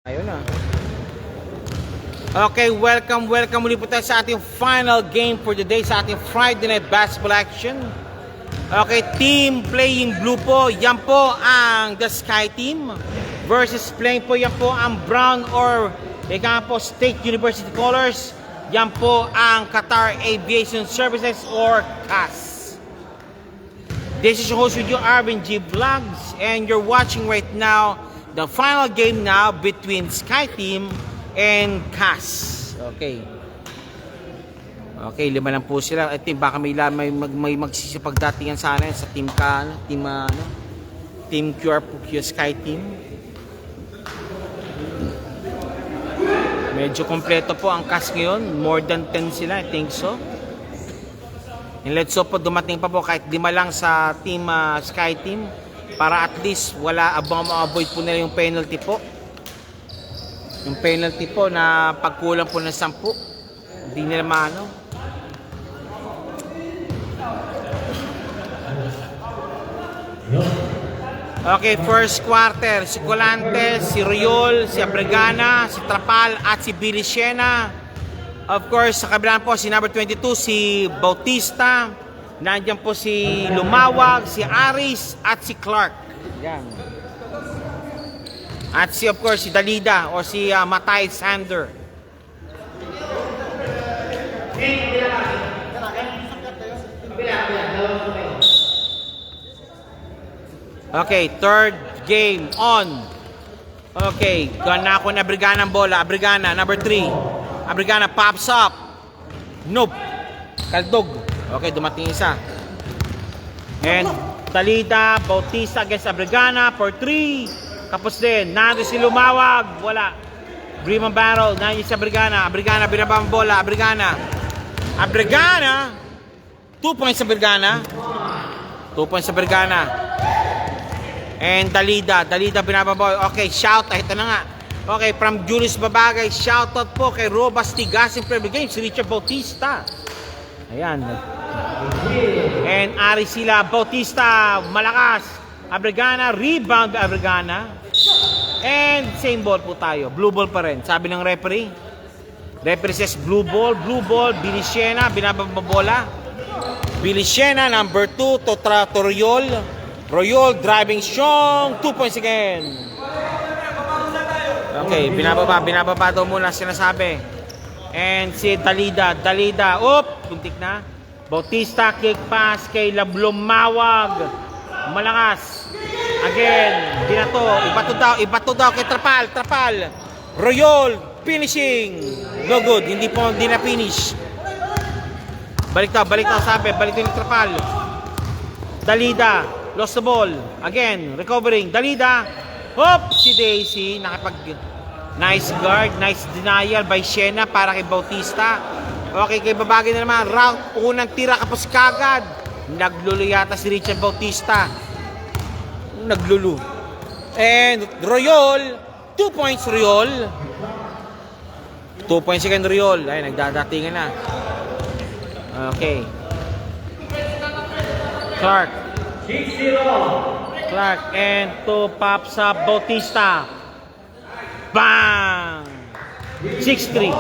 Ayun na. Okay, welcome muli po tayo sa ating final game for the day sa ating Friday Night Basketball action. Okay, team playing blue po, yan po ang the Sky Team versus playing po yan po ang brown or ika po State University Colors, yan po ang Qatar Aviation Services or CAS. This is your host with you, Arvin G Vlogs, and you're watching right now the final game now between Sky Team and CAS. Okay. Okay, lima lang po sila. I think baka may magsisipagdatingan sana sa team Team QR po Sky Team. Medyo kompleto po ang CAS ngayon. More than 10 sila, I think so. And let's hope po dumating pa po kahit lima lang sa team Sky Team. Para at least wala ma-avoid po nila yung penalty po. Yung penalty po na pagkulang po ng 10. Hindi nila maano. Okay, first quarter. Si Colantes, si Riol, si Abregana, si Trapal at si Billy Siena. Of course, sa kabilang po si number 22, si Bautista. Nandiyan po si Lumawag, si Aris, at si Clark. Yan. At si, of course, si Dalida o si Matay Sander. Okay, third game on. Okay, gana ako na Abrigana ang bola. Abrigana, number 3. Abrigana pops up. Nope. Kaldog. Okay, dumating isa. And Talita, Bautista against Abregana for 3. Kapos din. Nando si Lumawag. Wala. Breman Barrel. Nandiyan si Abregana. Abregana, binabang bola. Abregana. Abregana. 2 points sa Abregana. 2 points sa Abregana. And Dalida. Dalida binabang bola. Okay, shout out. Ito na nga. Okay, from Julius Babagay. Shout out po kay Robas Tigas in Premier Games. Si Richard Bautista. Ayan. And Arisila Bautista, malakas. Abregana, rebound Abregana. And same ball po tayo. Blue ball pa rin. Sabi ng referee. Referee says blue ball. Billy Siena, binababola. Billy Siena, number 2, to Royol. Royol, driving strong. 2 points again. Okay, binababa daw muna sinasabi. And si Dalida, buntik na. Bautista, kick pass kay Lumawag. Malakas. Again, binato. Ibato daw kay Trapal. Royol, finishing. No good, hindi na finish. Balik daw sabi. Balik din Trapal. Dalida, lost the ball. Again, recovering. Dalida. Hop, si Daisy, nice guard, nice denial by Siena para kay Bautista. Okay, kay Babagay na naman. Round, unang tira kapos kagad. Naglulu yata si Richard Bautista. Naglulu. And Royol, 2 points Royol. 2 points again Royol. Ay, nagdadatingan na. Okay. Clark and to pops up Bautista. Bang! 6-3.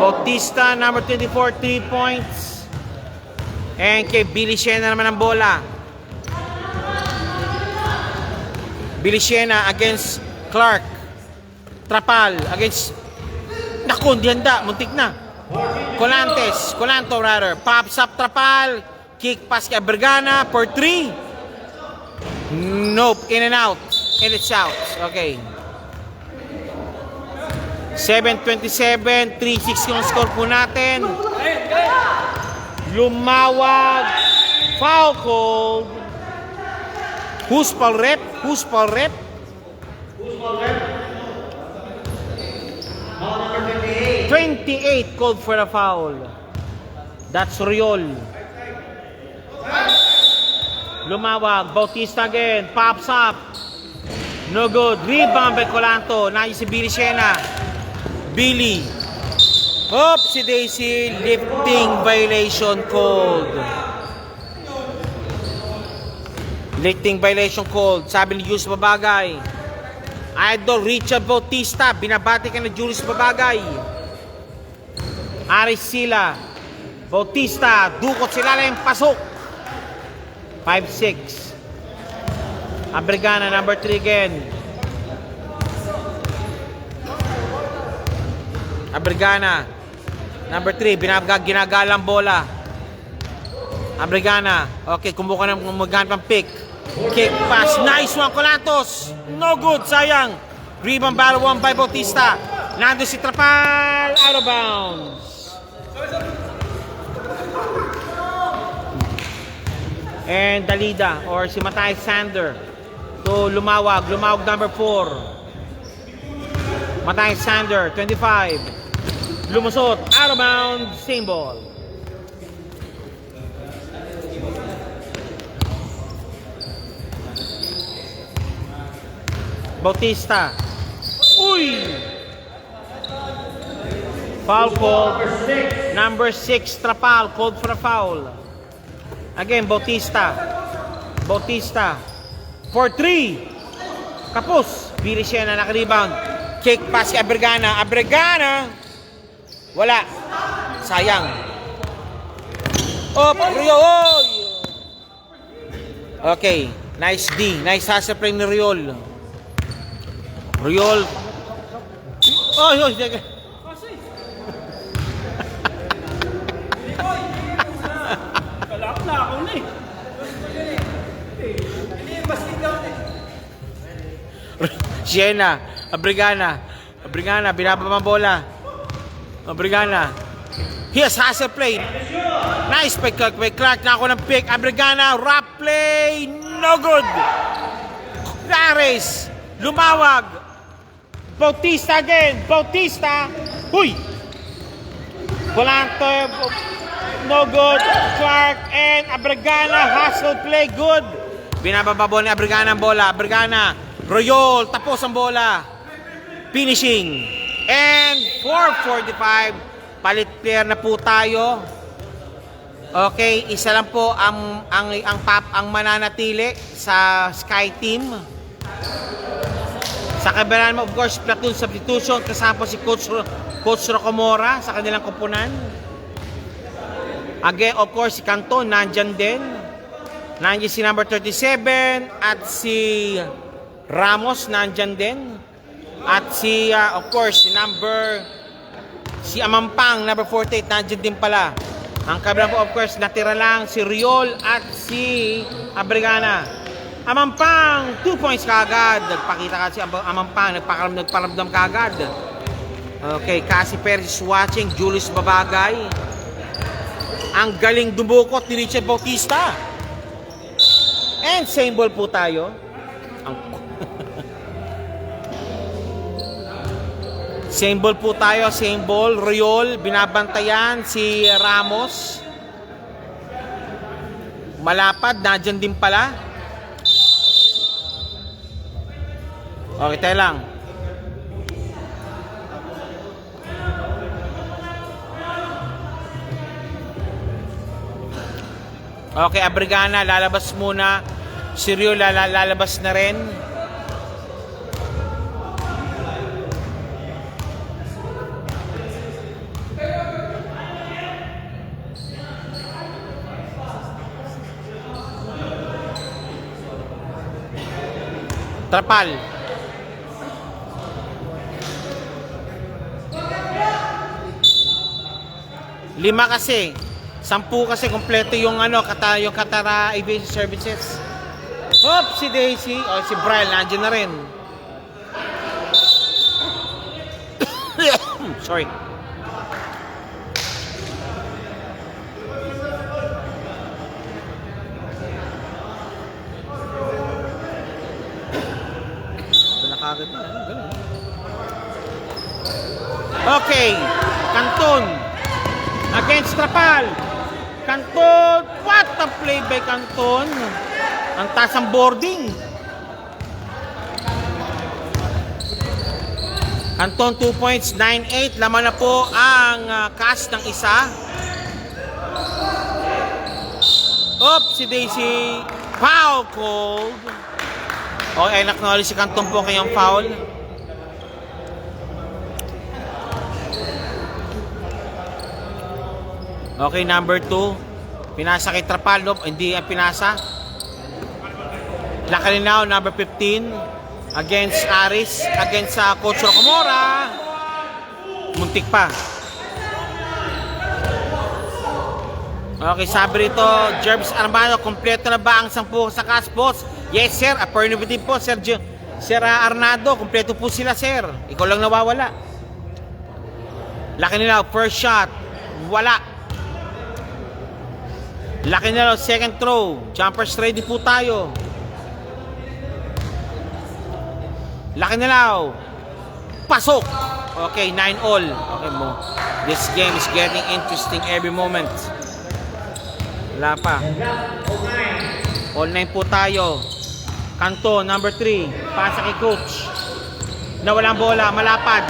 Bautista, number 24, 3 points. And kay Billy Siena naman ang bola. Billy Siena against Clark. Trapal against... Naku, hindi handa. Muntik na. Colanto rather. Pops up Trapal. Kick pass kay Abregana for 3. Nope. In and out. And it's out. Okay. 7-27, 3-6 yung score po natin. Lumawag. Foul called. Who's foul rep? 28 called for a foul. That's Riol. Lumawag. Bautista again. Pops up. No good. Rebound by Colanto. Nandiyan si Billy Siena. Billy. Hop, si Daisy. Lifting violation called. Lifting violation called. Sabi ni Julius Babagay. Idol Richard Bautista, binabati ka na Julius Babagay. Aris Sila, Bautista, dukot sila na yung pasok. 5-6. Abrigana, number 3 again. Abrigana, number 3, ginagalang bola. Abrigana, okay, kumuha ng maghanap ng pick. Kick pass, nice one, Colantos. No good, sayang. Rebound battle won by Bautista. Nando si Trapal, out of bounds. And Dalida or si Matay Sander to Lumawag number 4. Matay Sander, 25. Lumusot, out of bounds, same ball. Bautista. Uy! Foul called. Number 6, Trapal, called for a foul. Again, Bautista. Bautista. For 3. Kapos. Bilis siya na nakarebound. Kick pass si Abrigana. Abrigana. Wala. Sayang. Up. Rio. Okay. Nice D. Nice hustle play ni Riol. Riol. Oy, oy. Siena, Abrigana, binababa ang bola. Abrigana. Here's hustle play. Nice pick, may Clark na ako ng pick. Abrigana, rap play, no good. Lares, Lumawag. Bautista again, Bautista. Huy. Volante, no good. Clark and Abrigana, hustle play, good. Binababa ni Abrigana ang bola. Abrigana. Royol, tapos ang bola. Finishing. And 4:45. Palit player na po tayo. Okay, isa lang po ang mananatili sa Sky Team. Sa kabila naman, of course, platoon substitution. Kasama po si Coach Rocomora sa kanilang kupunan. Again, of course, si Canton nandyan din. Nandiyan si number 37 at si Ramos nandyan din. At si, of course, si Amampang, number 48, nandyan din pala. Ang kabila po, of course, natira lang si Riol at si Abrigana. Amampang, 2 points kagad. Nagpakita ka si Amampang, nagparamdam kagad. Okay, Cassie Perez is watching, Julius Babagay. Ang galing dumukot ni Richard Bautista. And same ball po tayo. Same ball po tayo, same ball. Riol, binabantayan si Ramos. Malapad, nandyan din pala. Okay, tayo lang. Okay, Abrigana, lalabas muna. Si Riol, lalabas na rin. Trapal. Lima kasi. 10 kasi kompleto yung yung Katara Aviation Services. Hop, si Daisy. O, si Brian, nandiyan na rin. Sorry. Okay, Canton against Trapal. Canton, what a play by Canton. Ang taas ang boarding. Canton 2 points, 9-8. Laman na po ang cast ng isa. Oops, si Daisy, foul called. O, ay acknowledge si Canton po kayong foul. Okay, number 2. Pinasa kay Trapalop. Hindi ang pinasa. Lacaninaw, number 15. Against Aris. Against sa Coach Rocamora. Muntik pa. Okay, sabi rito, Jervis Armando, kompleto na ba ang 10 sa cash boss? Yes, sir. Affirmative po, Sir Arnado. Kompleto po sila, sir. Ikaw lang nawawala. Lacaninaw, first shot. Wala. Lacaninaw, second throw. Jumpers ready po tayo. Lacaninaw. Pasok. Okay, 9-all. Okay mo. This game is getting interesting every moment. Wala pa. All 9 po tayo. Kanto, number 3. Pasa kay coach. Nawalang bola. Malapad.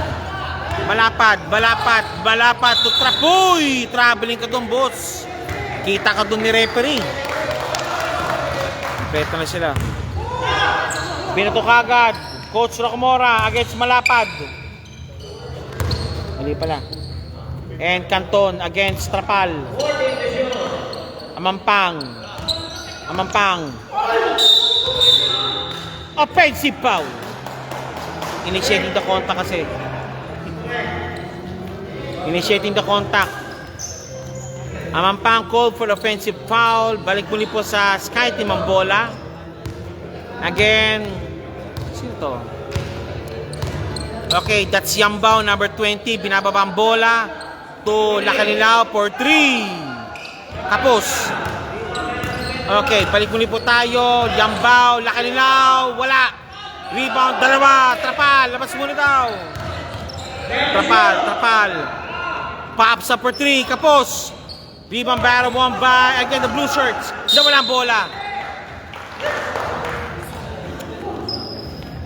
Malapad. Balapad. Balapad. Uy! Traveling ka doon, boss. Kita ka doon ni referee. Beto na sila. Binato kagad. Coach Rocamora against Malapad. Mali pala. And Canton against Trapal. Amampang. Amampang. Offensive foul. Initiating the contact kasi. Initiating the contact. Amampang called for offensive foul. Balik muli po sa Sky Team ang bola. Again. Sino to? Okay, that's Yambao, number 20. Binababa ang bola to Lacaninaw for 3. Tapos. Okay, balik muli po tayo. Yambao, Lacaninaw, wala. Rebound, dalawa. Trapal, labas muna daw. Trapal. Pops up for 3. Kapos. Rebound battle won by, again, the blue shirts. Nawala ang bola.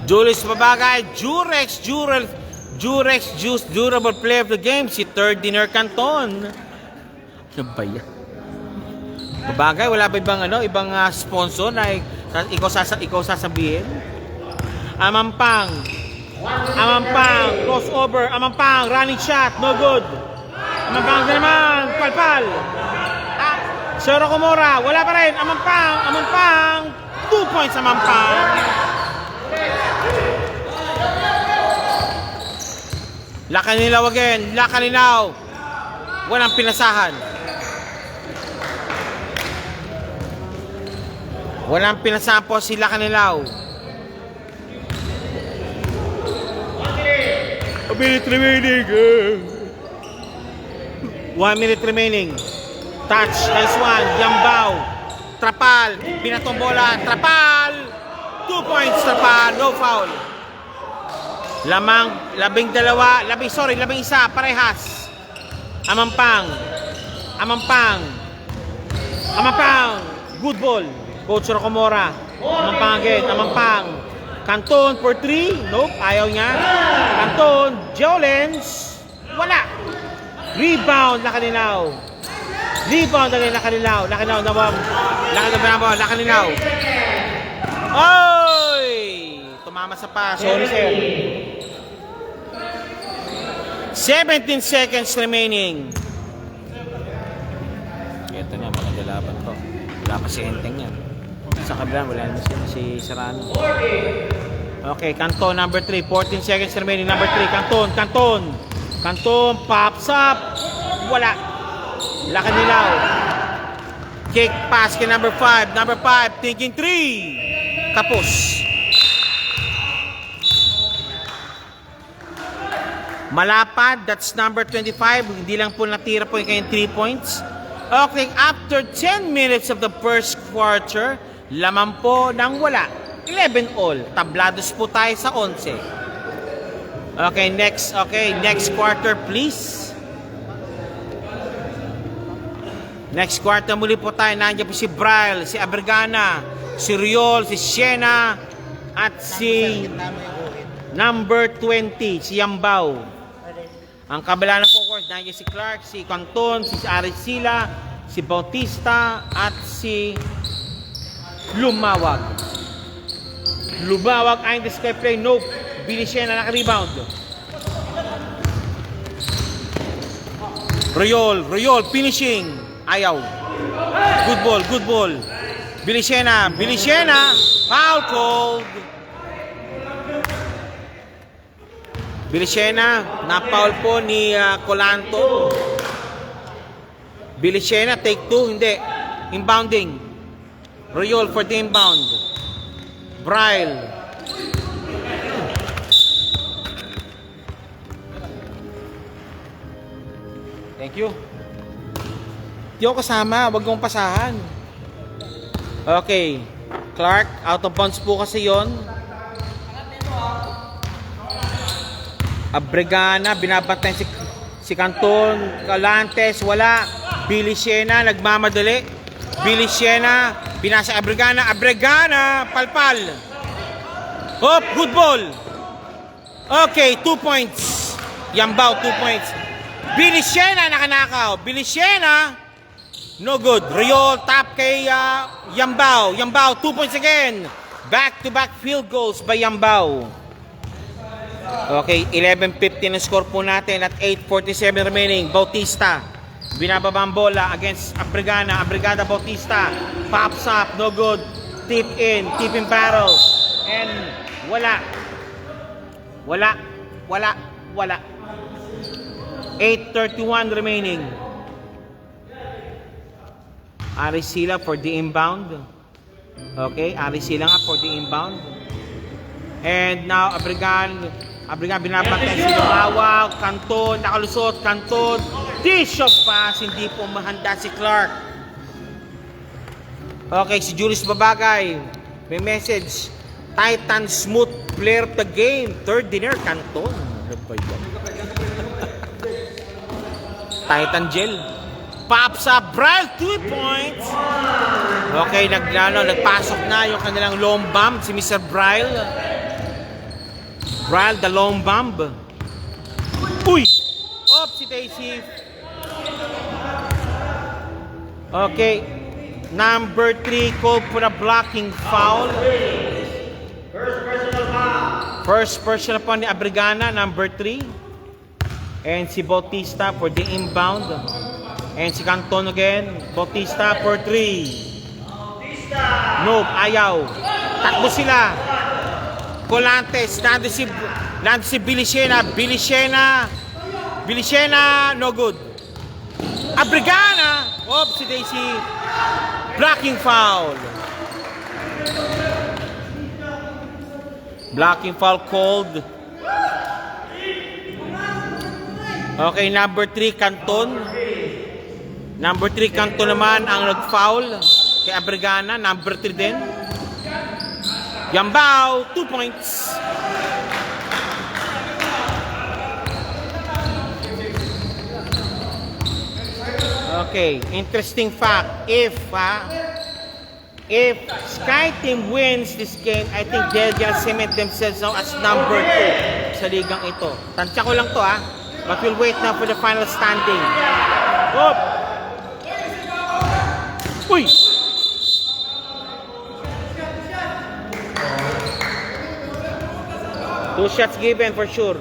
Julius Babagay, Jurex, Juice, durable player of the game, si Third Dinner Canton. Ano ba yan? Babagay, wala ba ibang sponsor na ikaw sasabihin? Amampang, crossover, Amampang, running shot, no good. Amampang na naman, palpal. Sir Rocamora, wala pa rin, Amampang, 2 points Amampang. Lacaninaw again. Lacaninaw. Walang pinasahan. Walang pinasahan po si Lacaninaw. A minute remaining. 1 minute remaining. Touch. Nice one. Yambao. Trapal. Binatong bola. Trapal. 2 points. Trapal. No foul. Labing isa, parehas. Amampang. Good ball. Coach Rocamora. Amampang again. Canton for 3. Nope, ayaw niya. Canton, Jolens. Wala. Rebound, Lacaninaw. Lacaninaw. Oy! Tumama sa pa. Sorry, sir. 17 seconds remaining. Ito na, maganda laban to. Wala pa si Enteng yan. Sa kabila, wala na si Serrano. Okay, Canton, number 3. 14 seconds remaining. Number 3, Canton, pops up. Wala. Lacaninaw. Kick pass kay number 5. Number 5, thinking 3. Kapos. Malapad, that's number 25. Hindi lang po natira po yung kayong 3 points. Okay, after 10 minutes of the first quarter, laman po ng wala. 11 all. Tablados po tayo sa 11. Okay, next quarter please. Next quarter muli po tayo. Nandiyan po si Braille, si Abergana, si Riol, si Siena, at si number 20, si Yambao. Ang kabila na po, course, nandiyan si Clark, si Canton, si Aricila, si Bautista, at si Lumawag. Lumawag ang display play. Nope. Bilisena naka-rebound. Royol, finishing. Ayaw. Good ball. Bilisena, foul called. Bilisena, na-foul po ni Colanto. Bilisena, take 2, hindi. Inbounding. Royol for the inbound. Braille. Thank you. Di ako kasama, wag mong pasahan. Okay. Clark, out of bounds po kasi yon. Abregana, binabantay si Canton. Galantes, wala. Bilisena, nagmamadali. Bilisena, pinasa Abregana. Palpal. Hop, good ball. Okay, 2 points. Yambao, 2 points. Bilisena, nakanakaw. Bilisena, no good. Royol, tap kay Yambao. 2 points again. Back-to-back field goals by Yambao. Okay, 11:50 na score po natin at 8:47 remaining. Bautista, binababa ang bola against Abregana. Bautista, pops up, no good. Tip in battle. And wala. 8:31 remaining. Arisila for the inbound. Okay, Arisila nga for the inbound. And now Abregana binabantay si Lumawag. Canton, nakalusot. Canton, dish of pass. Hindi po mahanda si Clark. Okay, si Julius Babagay. May message. Titan smooth player of the game. Third dinner, Canton. Ano ba yan? Titan gel. Pops up. Braille, 2 points. Okay, nagpasok na yung kanilang long bomb. Si Mr. Braille. The long bomb. Uy! Si Daisy. Okay. Number 3 called for a blocking foul. First personal foul ni Abregana, number 3. And si Bautista for the inbound. And si Canton again. Bautista for 3. Nope, ayaw. Takbo sila. Colantes, nando si Bilisena, no good. Abregana, si Daisy, blocking foul. Blocking foul called. Okay, number 3, Canton. Number 3, Canton naman ang nag-foul kay Abregana, number 3 din. Yambao, 2 points. Okay, interesting fact. If Sky Team wins this game, I think they'll cement themselves now as number 2 sa ligang ito. Tansya ko lang to but we'll wait now for the final standing. Hop! Uy! Two shots given for sure.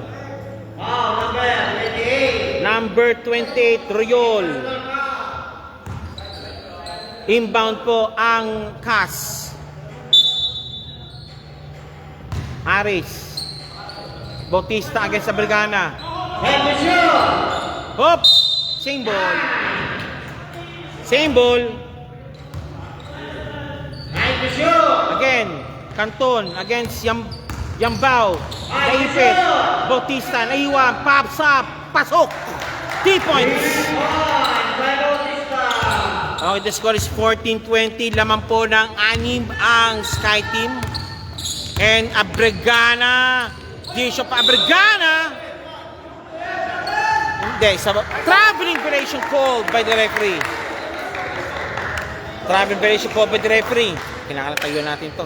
Number 28, Royol. Inbound po ang Cas. Aris. Bautista against Abregana. Hop! Same ball. Again, Canton against Yambao. Naipit. Bautista, naiwan. Pops up. Pasok. 3 points. Okay, the score is 14-20. Laman po ng 6 ang Sky Team. And Abregana. Dish of Abregana. Hindi. Traveling violation called by the referee. Kinakalatayo natin to.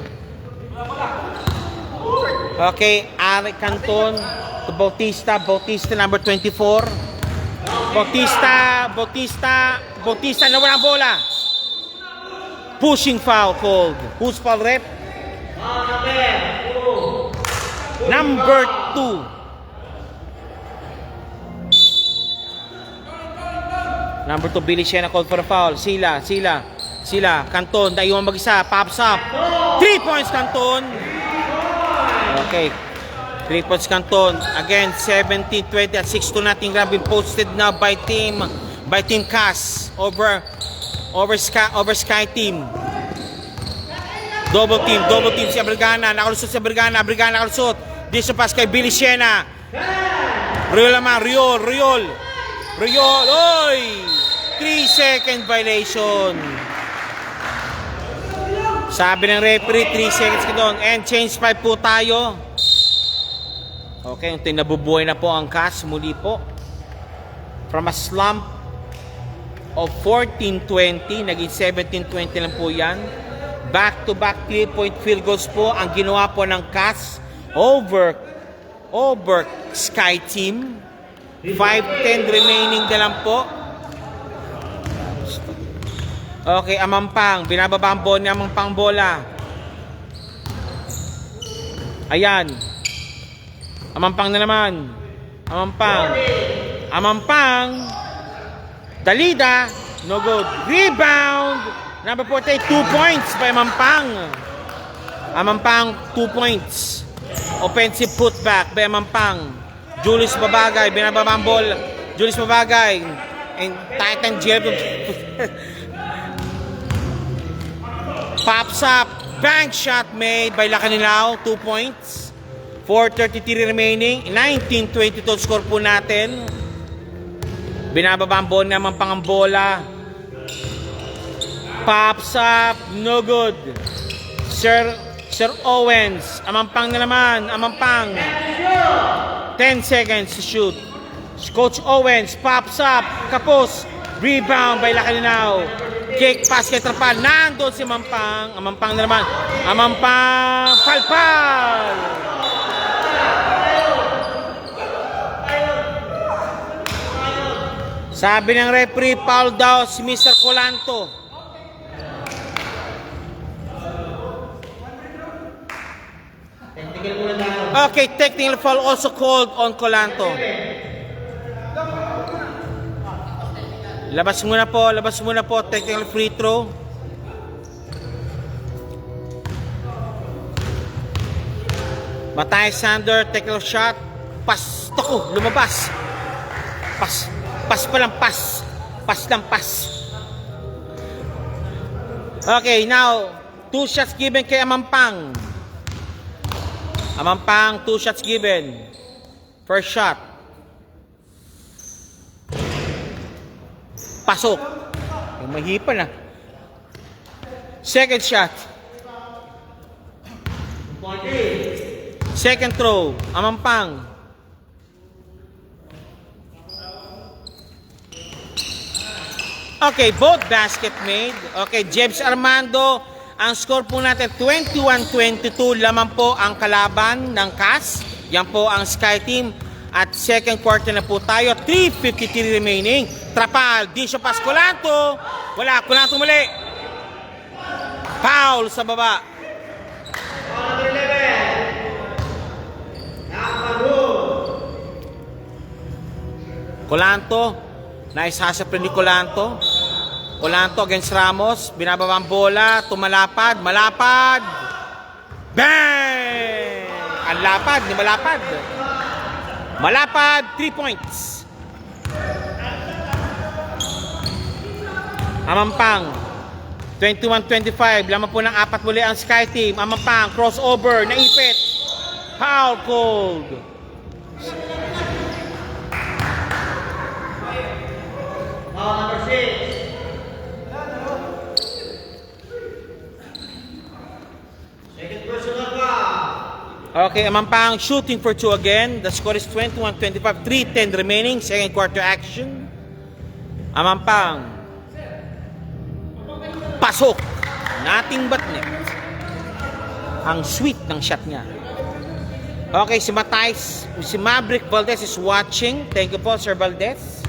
Okay, Ari Canton to Bautista number 24. Bautista na walang bola. Pushing foul called. Who's foul rep? Number 2. Number 2, Billy Siena called for a foul. Sila. Canton, naiwan mag-isa. Pops up. 3 points, Canton. Okay. 3 points, Canton. Again, 17-20 at 6-2 natin. Grab been posted now by Team Cass over Sky Team. Double team si Abrigana. Nakalusot si Abrigana nakalusot. Dito sa pass kay Billy Siena. Riol naman, Riol. Oy! 3-second violation. Sabi ng referee, 3 seconds ka doon. And change 5 po tayo. Okay, until nabubuhay na po ang Cass. Muli po. From a slump of 14-20, naging 17-20 lang po yan. Back-to-back 3-point field goals po ang ginawa po ng Cass over Sky Team. 5-10 remaining na lang po. Okay, Amampang. Binababa ang bola ni Amampang bola. Ayan. Amampang na naman. Amampang. Dalida. No good. Rebound. Number 48, 2 points by Amampang. Amampang, 2 points. Offensive putback by Amampang. Julius Babagay, binababa ang ball. Julius Babagay. And Titan Jeff. Pops up. Bank shot made by Lacanilao. 2 points. 4:33 remaining. 19-22 score po natin. Binababa ang ball naman pang ang bola. Pops up. No good. Sir Owens. Amampang na naman. 10 seconds to shoot. Coach Owens pops up. Kapos. Rebound by Lacanilao. Kick pass kay Trapal. Nandun si Amampang. Amampang na naman. Amampang. Palpal. Sabi ng referee, foul daw si Mr. Colanto. Okay, technical foul also called on Colanto. Labas muna po, technical free throw. Matay Sander, technical shot. Pas, toko, lumabas. Pas lang. Okay, now, 2 shots given kay Amampang. 2 shots given. First shot. Pasok. Mahipan na. Second shot. Second throw. Amampang. Okay, both basket made. Okay, James Armando. Ang score po natin, 21-22. Lamang po ang kalaban ng Cass. Yan po ang Sky Team. At second quarter na po tayo. 3:53 remaining. Trapal. Disho pass. Colanto. Wala. Colanto muli. Foul sa baba. Colanto. Nice hustle ni Colanto. Colanto against Ramos. Binababa ang bola. Tumalapad. Malapad. Bang! Ang lapad. Ni malapad. Malapad. 3 points. Amampang. 21-25. Lamang po ng 4 muli ang Sky Team. Amampang. Crossover. Naipit. Foul called. Number 6. Okay, Amampang shooting for 2 again. The score is 21-25. 3:10 remaining. Second quarter action. Amampang. Pasok. Nothing but net. Ang sweet ng shot niya. Okay, si Maverick Valdez is watching. Thank you po, Sir Valdez.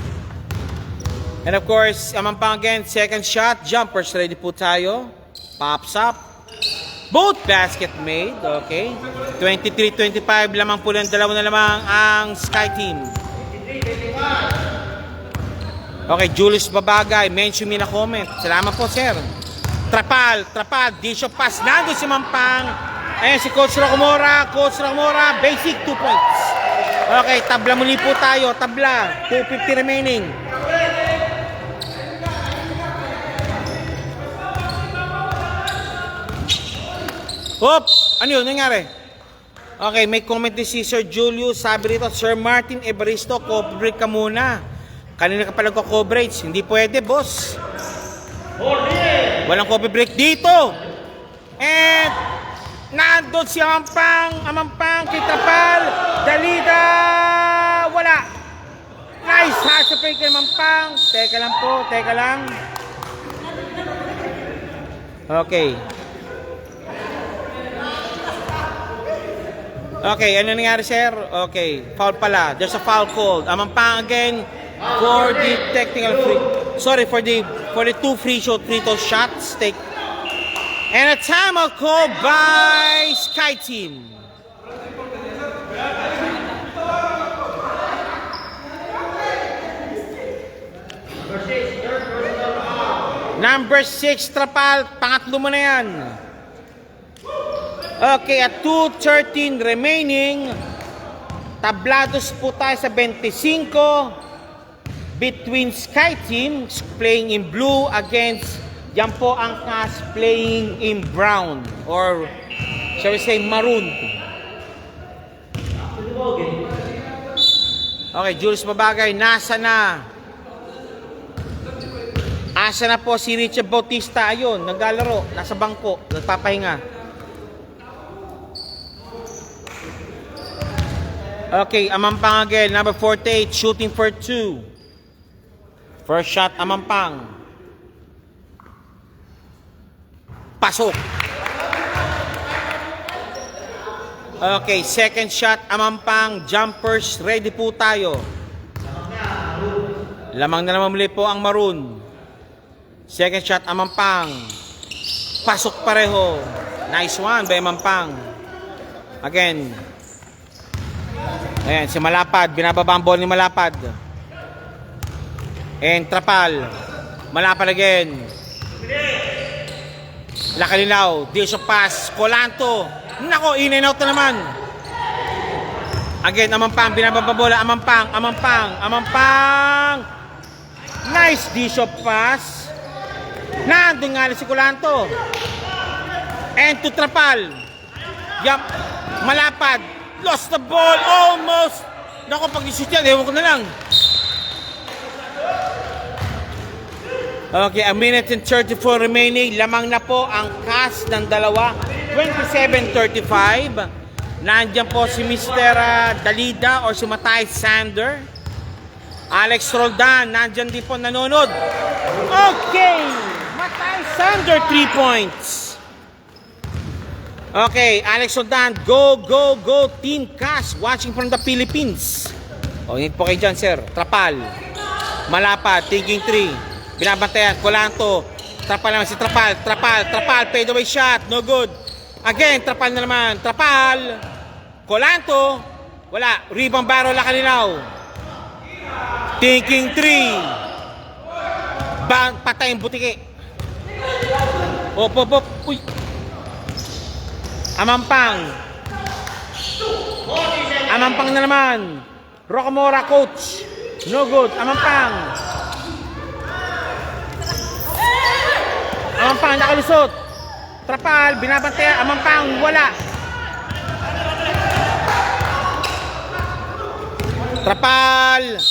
And of course, Amampang again. Second shot. Jumpers ready po tayo. Pops up. Both basket made. Okay. 23-25 lamang po lang. Dalawa na lamang ang Sky Team. Okay, Julius Babagay. Mention me na comment. Salamat po, sir. Trapal. Dish of pass. Nandun si Mampang. Ayan si Coach Rocamora. Basic 2 points. Okay, tabla muli po tayo. Tabla. 2:50 remaining. Hop! Ano yun? Nangyari? Okay, may comment din si Sir Julius. Sabi rito, Sir Martin Evaristo, coffee break ka muna. Kanina ka pala coverage. Hindi pwede, boss. Walang coffee break dito. And nandun si Amampang, Kitrapal, Dalida. Wala. Nice hash break kay Amampang. Teka lang po, teka lang. Okay. Okay, ano nangyari, sir? Okay, foul pala. There's a foul called. Amampang again for the technical free. Sorry, for the 2 free throw shots. Take. And a timeout call by Sky Team. Number 6, Trapal. Pangatlo mo na yan. Okay, at 2:13 remaining. Tablados po tayo sa 25 between Sky Team playing in blue against yan po ang CAS playing in brown or shall we say maroon. Okay, Julius Babagay, nasa na? Asa na po si Richard Bautista? Ayun, naglalaro, nasa bangko, nagpapahinga. Okay, Amampang again, number 48, shooting for 2. First shot, Amampang. Pasok. Okay, second shot, Amampang. Jumpers, ready po tayo. Lamang na naman muli po ang maroon. Second shot, Amampang. Pasok pareho. Nice one by Amampang. Again. Ayan, si Malapad. Binababa ang ball ni Malapad. And Trapal. Malapad again. Lakalinaw. Dish of pass. Colanto. Nako, in and out na naman. Again, Amampang. Binababa bola. Amampang. Nice dish of pass. Nandun nga si Colanto. And to Trapal. Yup. Malapad. Lost the ball, almost. Naku, pag ishoot yan, ewan ko na lang. Okay, a minute and 34 remaining. Lamang na po ang CAS ng dalawa. 27-35. Nandiyan po si Mr. Dalida or si Matay Sander. Alex Roldan, nandiyan din po nanonood. Okay, Matay Sander, 3 points. Okay, Alex Roldan, go Team CAS, watching from the Philippines. O, hindi po kayo dyan, sir. Trapal. Malapad, taking 3. Binabantayan, Colanto. Trapal naman si Trapal, fade away shot, no good. Again, Trapal na naman, Trapal. Colanto, wala. Rebound Barrow, Lakalinaw. Taking 3. Patay ang butiki. Op. Uy. Amampang na naman. Rocamora, coach. No good. Amampang, nakalusot. Trapal, binabantay. Amampang, wala. Trapal.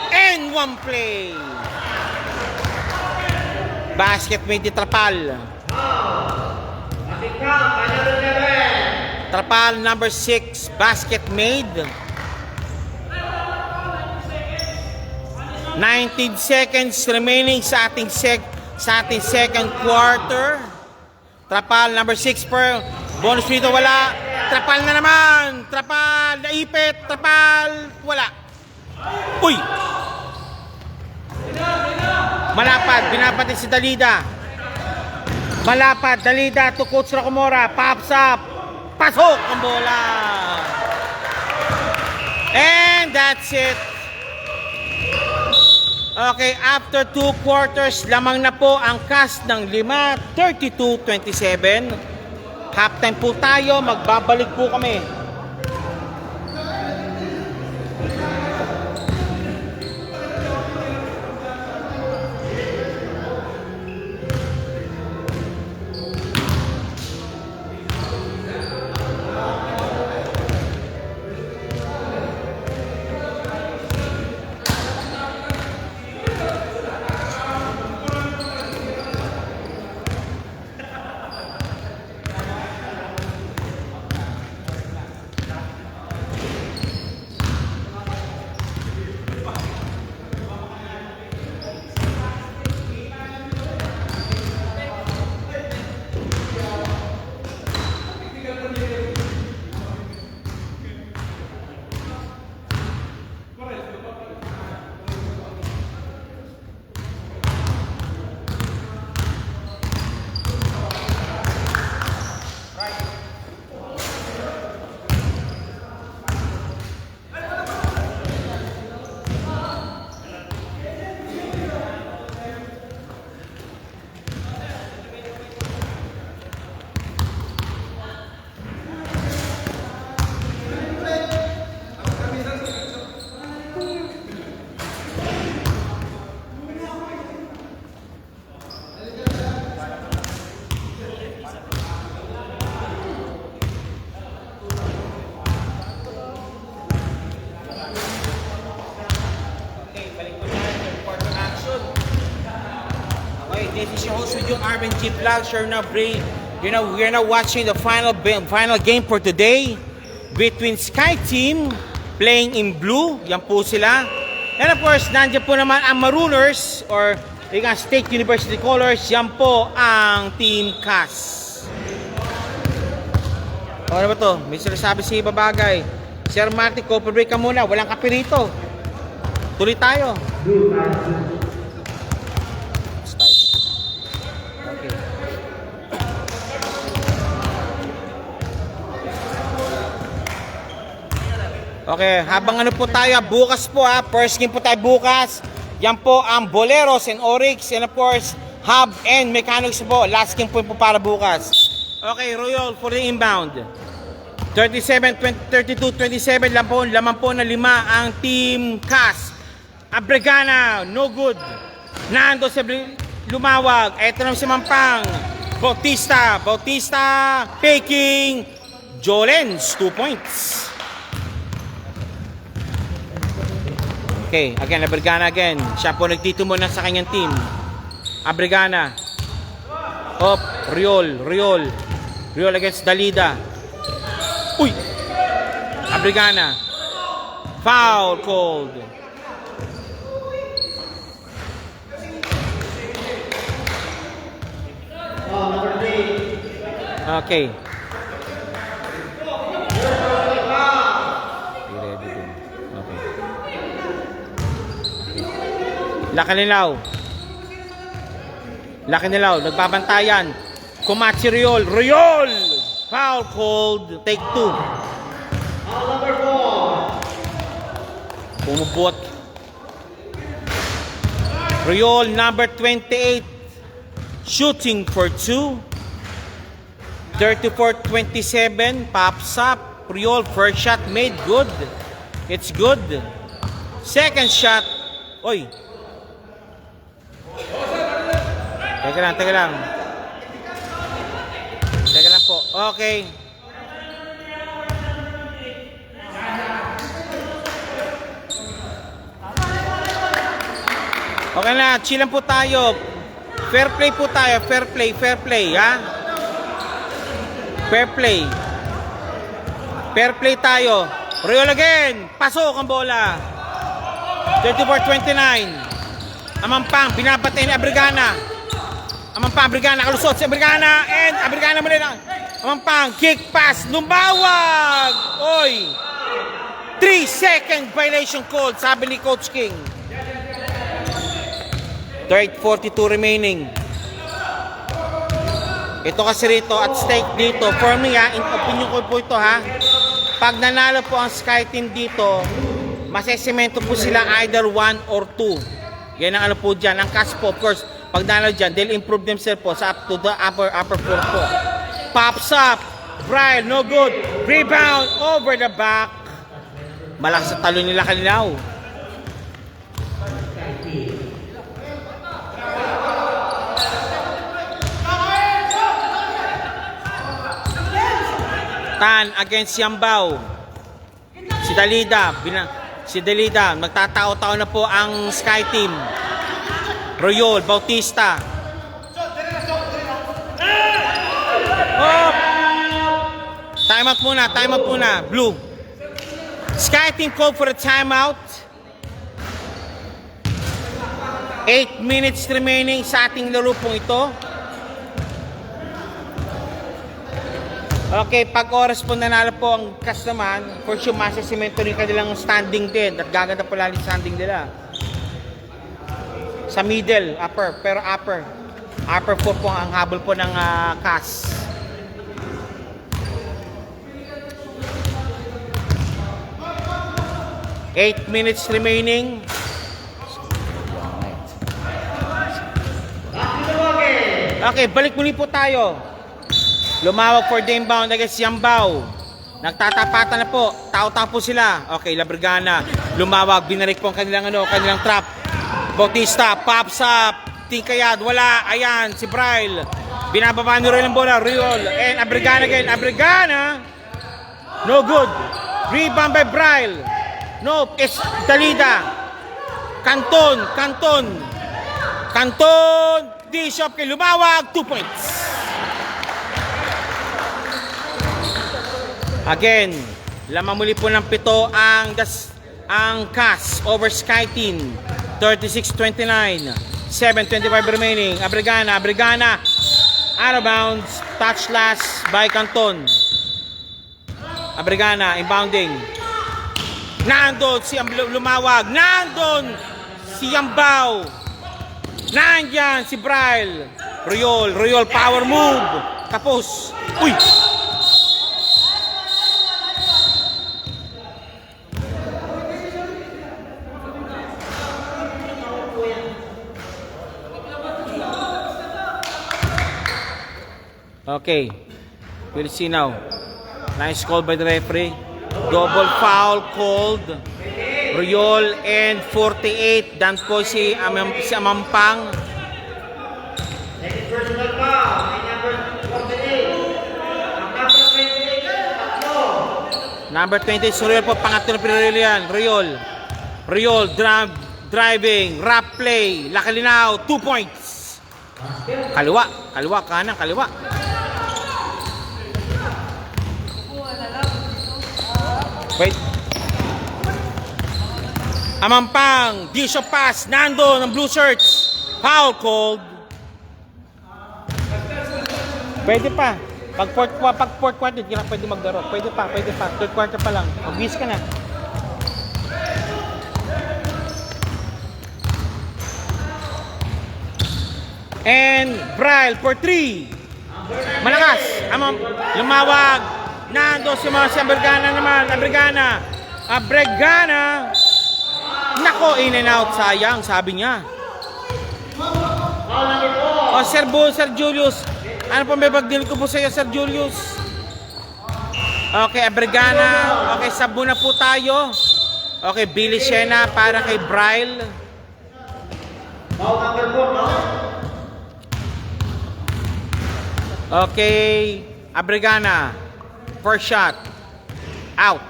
And one play. Basket made ni Trapal. Trapal, number 6, basket made. 19 seconds remaining sa ating second quarter. Trapal, number 6 per bonus dito, wala. Trapal na naman. Trapal, naipit. Trapal, wala. Uy! Malapad, binapatid si Dalida. Malapad, Dalida to Coach Rocamora. Pops up. Pasok ang bola. And that's it. Okay, after 2 quarters, lamang na po ang cast ng 5, 32-27. Halftime po tayo, magbabalik po kami. This is your host with you, Arvin G. Vlog. We're now watching the final game for today between Sky Team playing in blue. Yan po sila. And of course, nandiyan po naman ang Marooners or State University Colors. Yan po ang Team CAS. Ano ba to? May sinasabi si Babagay. Sir Marty, coffee break ka muna. Walang kape rito. Tuloy tayo. Okay, habang ano po tayo, bukas po first game po tayo bukas. Yan po ang Boleros and Oryx and of course, Hub and Mechanics po. Last game po para bukas. Okay, Royal for the inbound. 32-27 laman po na 5 ang Team CAS. Abregana, no good. Nando sa lumawag. Eto naman si Mampang. Bautista, faking. Jolens, 2 points. Okay, again, Abregana again. Siya po nagtitumo na sa kanyang team. Abregana. Op, Riol against Dalida. Uy! Abregana. Foul called. Okay. Lakanilaw, nagbabantayan. Kumachi Riol, foul called, take 2. Pumubot. Riol, number 28, shooting for 2. 34-27, pops up. Riol, first shot made, good. It's good. Second shot, oy. Teka lang po. Okay. Okay na, chill lang po tayo. Fair play po tayo, fair play, ha? Fair play tayo. Royal again, pasok ang bola. 34-29. Amampang, pinapatay ni Abregana. Abregana, kalusot si Abregana. And Abregana muli lang. Amampang, kick pass, lumbawag. Oy. 3-second violation called, sabi ni Coach King. 42 remaining. Ito kasi rito at stake dito. For me ha, in opinion ko po ito ha. Pag nanalo po ang Sky Team dito, masesemento po sila either 1 or 2. Yan ang ano po dyan. Ang cash po, of course, pag nanalo dyan, they'll improve themselves po sa up to the upper floor po. Pops up. Brian, no good. Rebound over the back. Malakas sa talo nila Kalinaw. Tan against Yambao. Si Dalida, magtatao-tao na po ang Sky Team. Royol, Bautista. Oh! Timeout muna. Blue. Sky Team called for a timeout. 8 minutes remaining sa ating laro pong ito. Okay, pag oras po nanalo po ang Cast naman, for sure masisemento rin kanilang standing din at gaganda po lalo standing nila. Sa middle, upper, pero upper po ang habol po ng Cast. Eight minutes remaining. Okay, balik muli po tayo. Lumawag for the inbound against Yambao. Nagtatapatan na po. Tao-tao po sila. Okay, Labrigana. Lumawag. Binarik po ang kanilang trap. Bautista. Pops up. Tingkayad. Wala. Ayan. Si Braille. Binababa ni Royal ang bola. Riol. And Abrigana again. Abrigana. No good. Rebound by Braille. Nope. It's Dalida. Canton. D-shop kay Lumawag. 2 points. Again, lamang muli po ng 7 ang Cast over Sky Team. 36-29. 7:25 remaining. Abrigana. Out of bounds. Touch last by Canton. Abrigana, inbounding. Nandun si Lumawag. Nandun si Yambao. Nandyan si Braille. Royol, power move. Tapos. Uy! Okay, we'll see now. Nice call by the referee. Double foul called. Royol and 48. Dan po si Amampang. Personal foul. Number 28 si Royol po. Pangatlo na pinaril yan. Royol driving. Rap play. Lakalinaw. 2 points. Kaliwa, kanan, kaliwa. Wait. Amampang, D-shot pass, Nando ng blue shirts. Foul called. Pwede pa. Pag fourth quarter, hindi na pwede maglaro. Pwede pa. Third quarter pa lang. Mag-miss ka na. And Braille for 3. Malakas. Lumawag. Nando si Abrigana naman. Abrigana. Nako, in and out. Sayang, sabi niya. O, Sir Julius. Ano po may bagdil ko po sa iyo, Sir Julius? Okay, Abrigana. Okay, sabo na po tayo. Okay, Billy Shena para kay Braille. Okay, Abrigana. First shot. Out.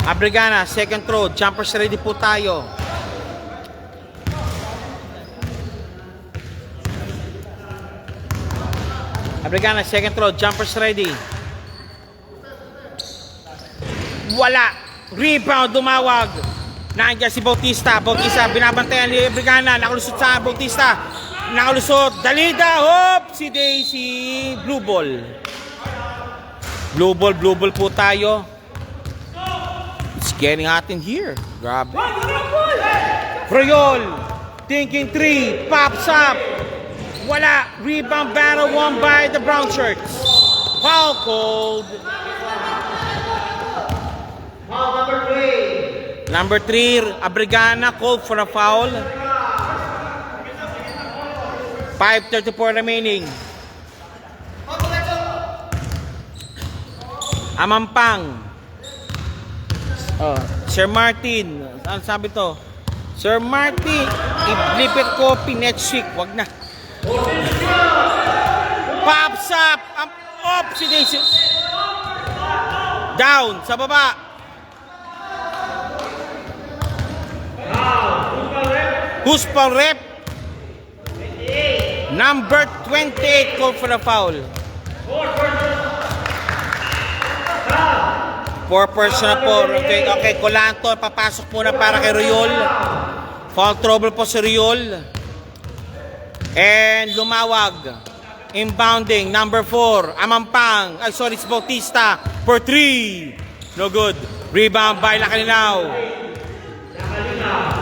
Abrigana, second throw. Jumpers ready po tayo. Abrigana, second throw. Jumpers ready. Wala. Rebound, dumawag. Nandiyan si Bautista. Binabantayan ni Abrigana. Nakalusot sa Bautista. Nakalusot. Dalida. Hop! Si Daisy. Blue ball. Blue ball po tayo. It's getting hot in here. Grabe. Royol. Thinking 3. Pops up. Wala. Rebound battle won by the brown shirts. Foul called. Number 3, Abrigana called for a foul. 5:34 remaining. Amampang. Sir Martin. Ano sabi to? Sir Martin, i-flip ko next week. Wag na. Pops up. Up si Daisy. Down. Sa baba. Who's pang rep? Number 28 called for the foul. 4 personal po. Okay, Colanto, papasok muna para kay Riol. Foul trouble po si Riol. And Lumawag. Inbounding, number 4. Amampang. It's Bautista for 3. No good. Rebound by Lacanilao.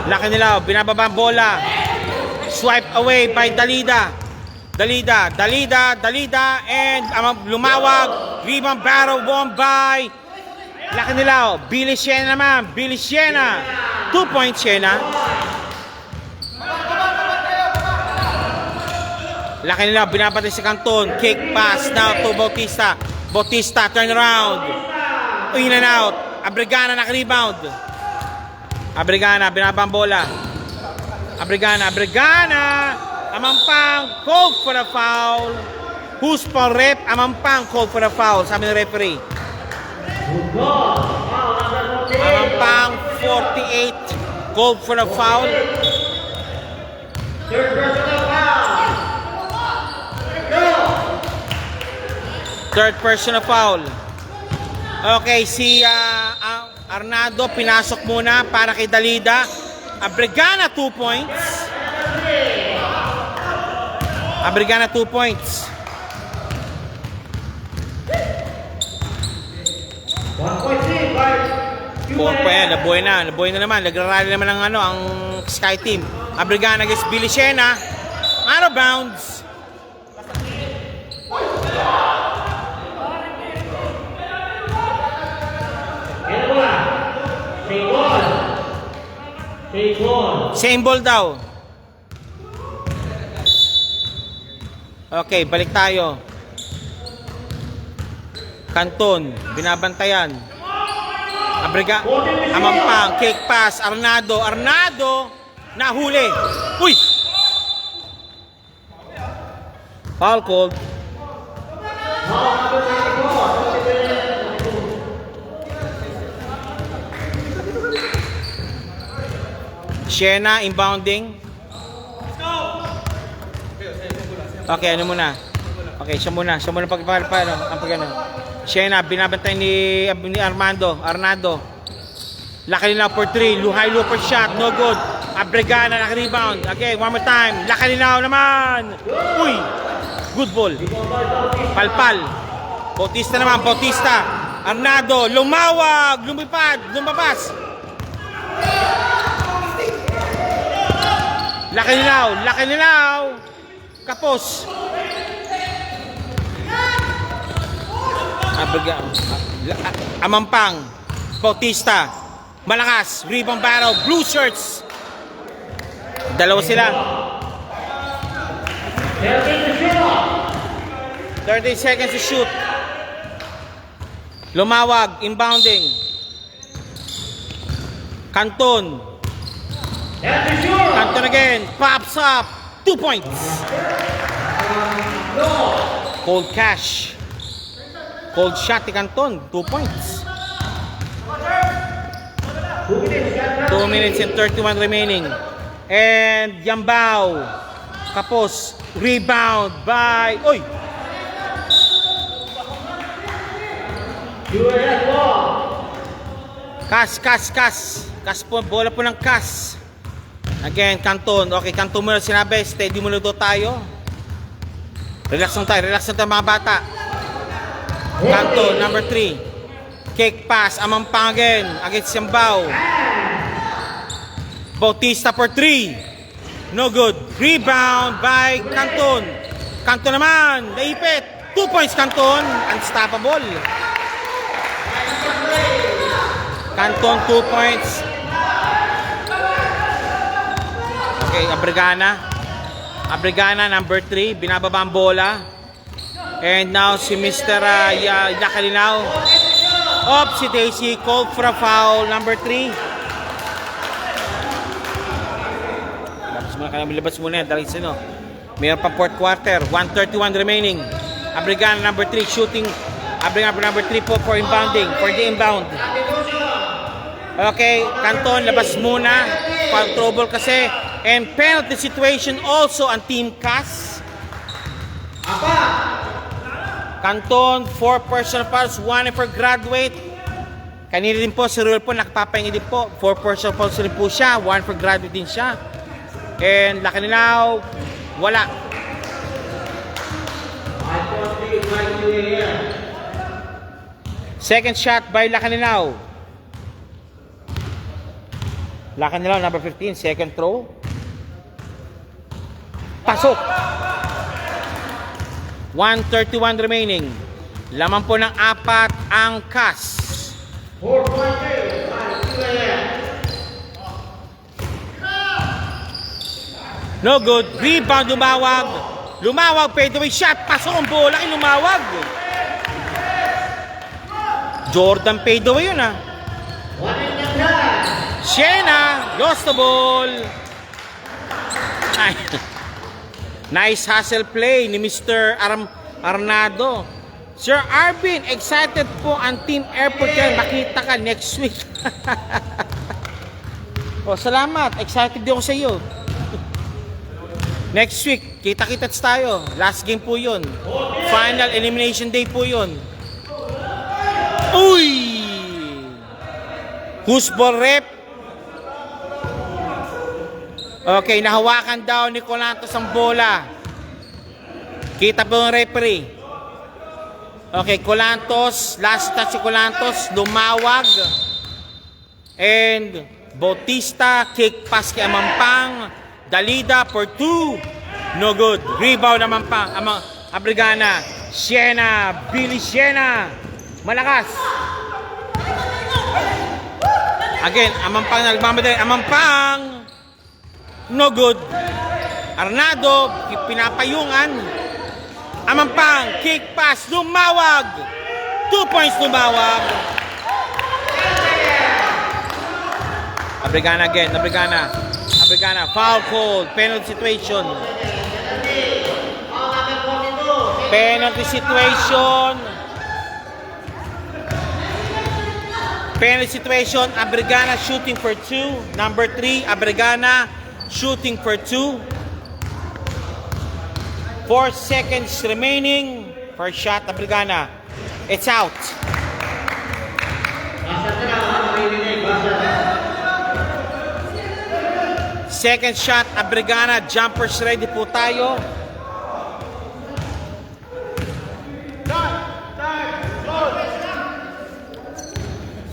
Lacanilao, binababa ang bola. Swipe away by Dalida. Dalida, and Lumawag. Rebound battle won by Lacanilao. Billy Siena naman. Billy Siena. 2 points Siena. Lacanilao, binabati si Canton. Kick pass now to Bautista. Bautista, turn around. In and out. Abrigana naka-rebound. Abrigana, binabang bola. Abrigana. Amampang, called for a foul. Who's for rep? Amampang, called for a foul. Sabi ng referee. Amampang, 48, called for a foul. Third personal foul. Okay, si Arnado pinasok muna para kay Dalida. Abrigana 2 points. Abrigana 2 points. 4 pa yan, nabuhay na naman. Nagrarally naman ang Sky Team. Abrigana against Billy Siena. Out of bounds. Same ball daw. Okay, balik tayo. Canton, binabantayan. Amampang, kick pass, Arnado, nahuli. Uy! Foul called. Siena inbounding. Okay, ano muna? Okay, siya muna pag-ano. Siena, binabantay ni Arnado. Lacanilao for 3, high looper shot, no good. Abrigana naka-rebound. Okay, one more time. Lacanilao naman. Uy! Good ball. Palpal. Bautista naman, Arnado, lumawag, lumabas. Lacanilao. Kapos. Amampang. Bautista. Malakas. Rebound battle. Blue shirts. Dalawa sila. 30 seconds to shoot. Lumawag. Inbounding. Canton again. Pops up. 2 points. Cold cash. Cold shot ni Canton. 2 points. 2 minutes and 31 remaining. And Yambao. Kapos. Rebound by... Oy! Kas po. Bola po ng Kas. Again, Canton. Okay, Canton muna sinabi. Steady muna doon tayo. Relax lang tayo mga bata. Canton, number 3. Kick pass. Amampang again. Against Yambao. Bautista for 3. No good. Rebound by Canton. Canton naman, naipit. 2 points Canton. Unstoppable. Canton, 2 points. Okay, Abrigana, number 3. Binababa ang bola. And now si Mr. Yakalinaw. Si Daisy called for a foul, number 3. Labas muna yan, dahil sino. Mayroon pa fourth quarter, 1:31 remaining. Abrigana, number 3, shooting. Abrigana, number 3 po for inbounding, for the inbound. Okay, Canton, labas muna. Foul trouble kasi. And penalty situation also ang Team CAS. Canton, 4 personal fouls, 1 for graduate. Kanina din po, si Ruel po, nakapapahingi din po. 4 personal fouls rin po siya, 1 for graduate din siya. And Lacanilao, wala. Second shot by Lacanilao. Lacanilao, number 15, second throw. Pasok. 1:31 remaining. Laman po ng 4 ang CAS. No good. Rebound, lumawag. Lumawag, fadeaway shot. Pasok ang bola, lumawag. Jordan fadeaway yun ah. Siena, lost the ball. Nice hustle play ni Mr. Arnado. Sir Arvin, excited po ang Team Airport yan. Makita ka next week. Salamat. Excited din ako sa iyo. Next week, kita-kits tayo. Last game po yun. Final elimination day po yun. Uy! Who's ball rep? Okay, nahawakan daw ni Colantos ang bola. Kita po yung referee. Okay, Colantos, last touch si Colantos, lumawag. And Bautista, kick pass kay Amampang. Dalida for 2. No good. Rebound naman pa. Abrigana. Siena. Billy Siena. Malakas. Again, Amampang nagmamadali. Amampang. No good. Arnado, pinapayungan. Amampang, kick pass, lumawag. 2 points lumawag. Abrigana again, Abrigana, foul call, penalty situation. Penalty situation. Penalty situation, Abrigana shooting for 2. Number 3, Abrigana shooting for 2. 4 seconds remaining. First shot, Abrigana. It's out. Second shot, Abrigana. Jumpers ready po tayo.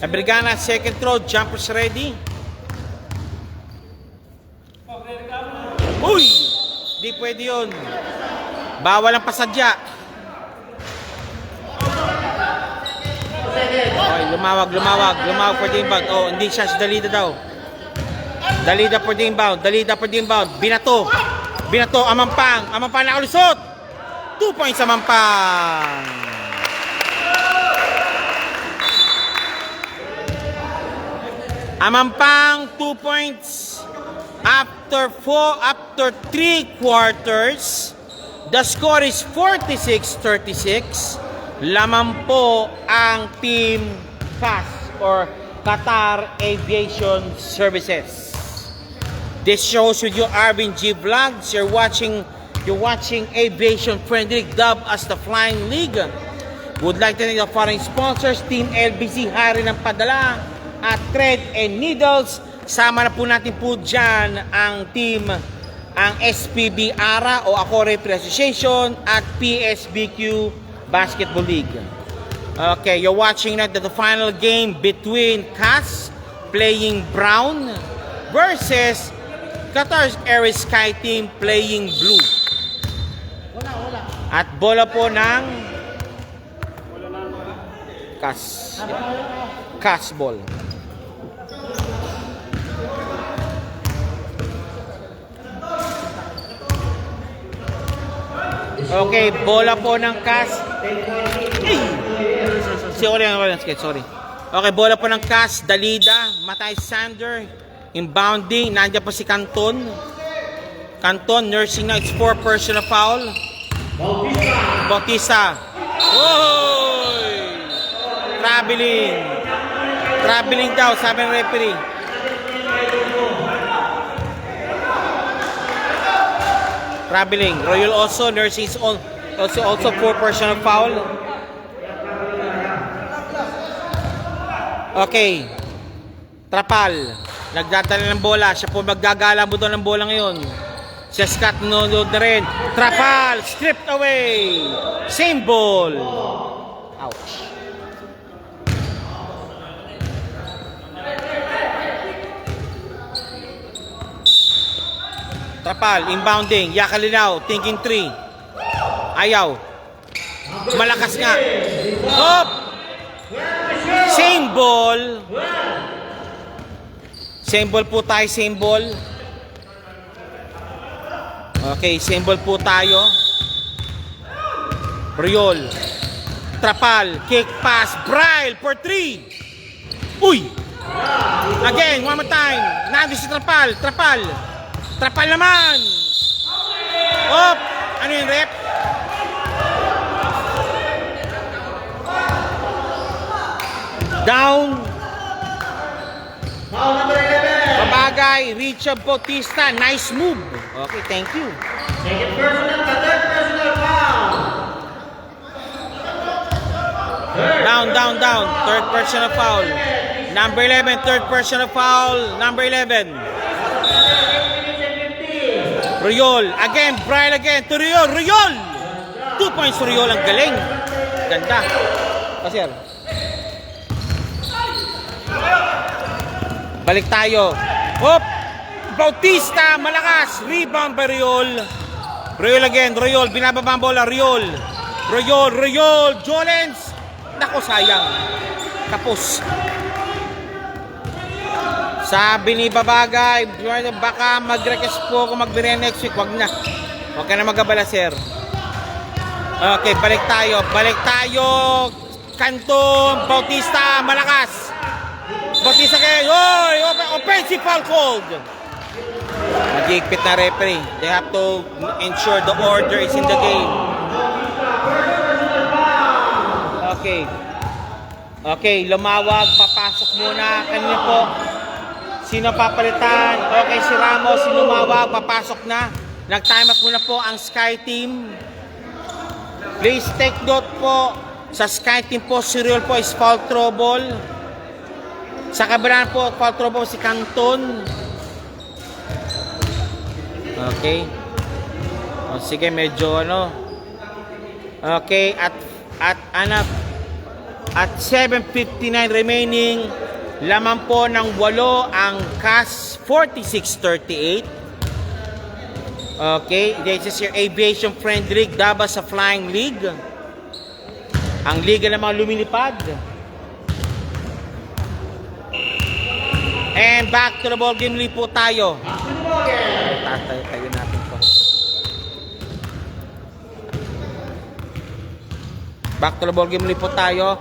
Abrigana, second throw. Jumpers ready. Uy! Di pwede yun. Bawal ang pasadya. Okay, lumawag for the inbound. Hindi siya si Dalida daw. Dalida for the inbound. Binato, Amampang nakalusot. 2 points Amampang. Amampang, 2 points. After 3 quarters, the score is 46-36. Lamang po ang Team CAS or Qatar Aviation Services. This shows with you Arvin G Vlogs. You're watching Aviation Friendly League, dubbed as the Flying League. Would like to thank the following sponsors: Team LBC, hari ng padala, at Thread and Needles. Sama na po natin po dyan ang SPB ARA o Ako Referee Association at PSBQ Basketball League. Okay, you're watching now the final game between CAS playing Brown versus Qatar Airways Sky Team playing blue. At bola po ng CAS ball. Okay, bola po ng CAS. Sorry. Okay, bola po ng CAS, Dalida, Matay Sander, inbounding, nandiyan po si Canton. Canton, nursing na, it's 4 personal foul. Bautista. Oy! Traveling daw, sabi ng referee. Traveling. Royal also, nursing is also 4 personal foul. Okay. Trapal. Nagdadala ng bola. Siya po maggagala mo doon ng bola ngayon. Si Scott nunod na rin. Trapal. Stripped away. Same ball. Ouch. Trapal. Inbounding. Yakalinaw. Thinking 3. Ayaw. Malakas nga. Hop! Same ball. Same ball po tayo, same ball. Okay, same ball po tayo. Riol. Trapal, kick pass, Braille for 3. Uy! Again, one more time. Nandun si Trapal, Trapal naman. Op! Ano yung rep? Down. Babagay, Richard Bautista, nice move. Okay, thank you. Second personal, third personal foul. Down. Third personal foul. Number 11, third personal foul. Number 11. Riol. Again, Brian again. To Riol. 2 points to Riol. Ang galing. Ganda. Pasir. Balik tayo. Hop! Bautista, malakas. Rebound by Riol. Riol again. Riol. Binababa ang bola. Riol. Jolens. Nako, sayang. Tapos. Sabi ni Babagay, baka mag-request po kung magbigay next week. Wag na. Wag ka na magabala, sir. Okay, balik tayo. Canton, Bautista, malakas. Bautista kayo. Oy! Offensive foul called. Mag-iigpit na referee. They have to ensure the order is in the game. Okay, lumawag. Papasok muna. Kanina po. Sino papalitan? Okay, si Ramos. Lumawag. Papasok na. Nag-time up muna po ang Sky Team. Please take note po. Sa Sky Team po, si Riol po is foul trouble. Sa kabilaan po, foul trouble si Canton. Okay. O, sige, medyo ano. Okay, at 7:59 remaining, laman po ng 8 ang CAS 46-38. Okay, this is your Aviation Friend League, Daba sa Flying League. Ang liga ng mga lumilipad. And back to the ball game po tayo. Tayo natin po. Back to the ball game po tayo.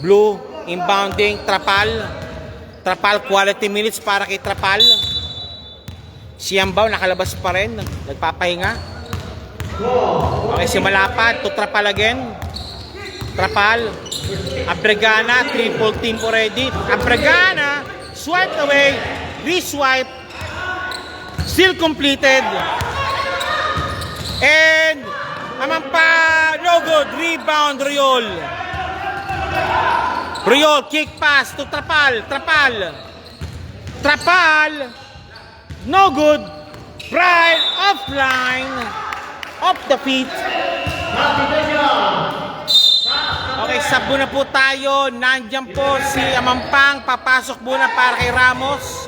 Blue, inbounding, Trapal, quality minutes para kay Trapal. Si Yambaw nakalabas pa rin, nagpapahinga. Okay, si Malapad to Trapal again. Trapal, Abregana, triple team already. Abregana, swipe away, re-swipe, still completed. And Amampa, no good, rebound Riol, kick pass to Trapal, no good, Brian offline, off the feet. Okay, sub muna po tayo. Nandiyan po si Amampang. Papasok muna para kay Ramos.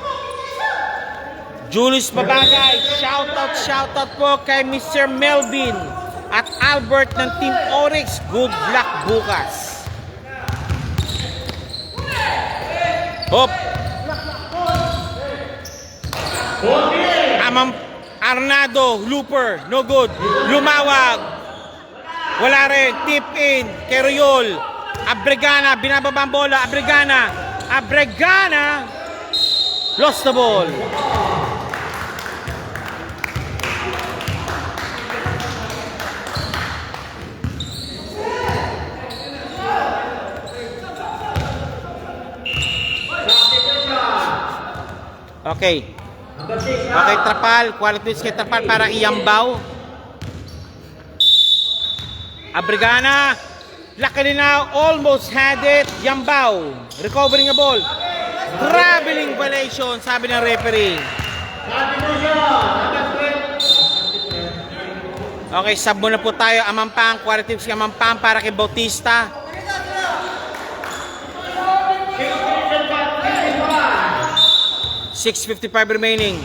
Julius Babagay, shoutout po kay Mr. Melvin at Albert ng Team Oryx. Good luck bukas. Hop. Arnado, looper, no good. Lumawag. Wala rin. Tip in kay Royol. Abregana, binababa ang bola. Abregana. Lost the ball. Okay. Okay, Trapal. Quality kay Trapal para iyambaw. Abregana. Luckily now, almost had it. Yambaw. Recovering the ball. Traveling violation, sabi ng referee. Okay, sub muna po tayo. Amampang, quality kay Amampang para kay Bautista. 6:55 remaining.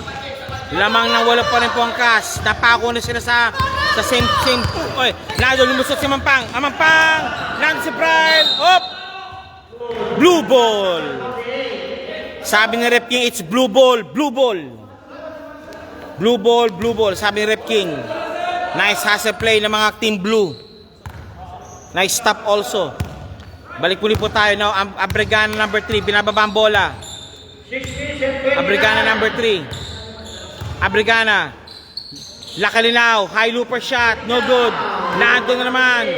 Lamang nang wala pa rin po ang cast. Napako na sila sa same. Oy, Nado lumusot si Amampang. Nando si Brian. Hop! Blue ball. Sabi ni Rep King, it's blue ball. Blue ball. Sabi ni Rep King. Nice hustle play ng mga team blue. Nice stop also. Balik muli po tayo now. Abregana number 3. Binababa ang bola. Abregana number 3. Abregana. Luckily now. High looper shot. No good. Nando na naman.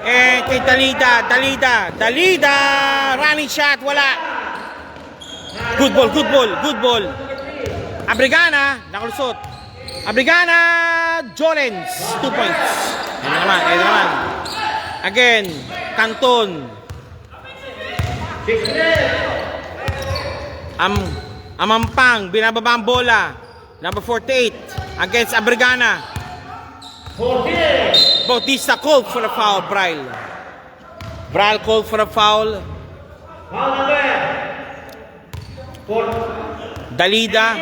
And kay Dalida. Running shot. Wala. Good ball. Abregana. Nakalusot. Abregana. Jolens. 2 points. Ayun naman. Again. Canton. Amampang, binababa ang bola. Number 48 against Abregana. Bautista called for a foul, Braille called for a foul. Dalida.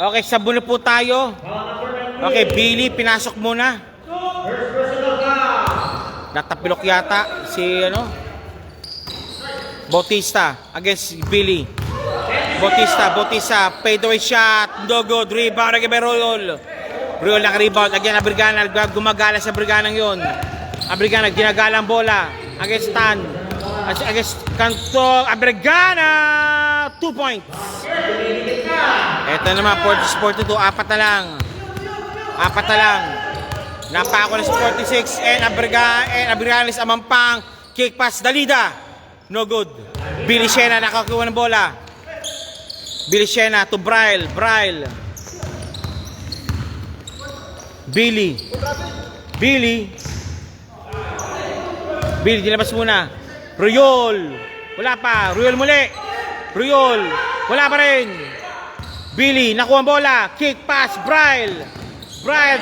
Okay, sabon na po tayo. Okay, Billy, pinasok muna. Natapilok yata si Bautista against Billy. Bautista, fadeaway shot, no good, rebound again by Royol naka-rebound, again Abregana, gumagala sa Abregana yun. Abregana, ginagala ang bola against Tan, against Canto, Abregana, 2 points. Ito naman, 42, apat na lang. Napako na si 46, and Abregana is Amampang, kick pass, Dalida. No good. Billy Shena nakakuha ng bola. Billy Shena to Braille. Billy, dilabas muna. Royol. Wala pa. Royol muli. Wala pa rin. Billy, nakuha ang bola. Kick pass, Braille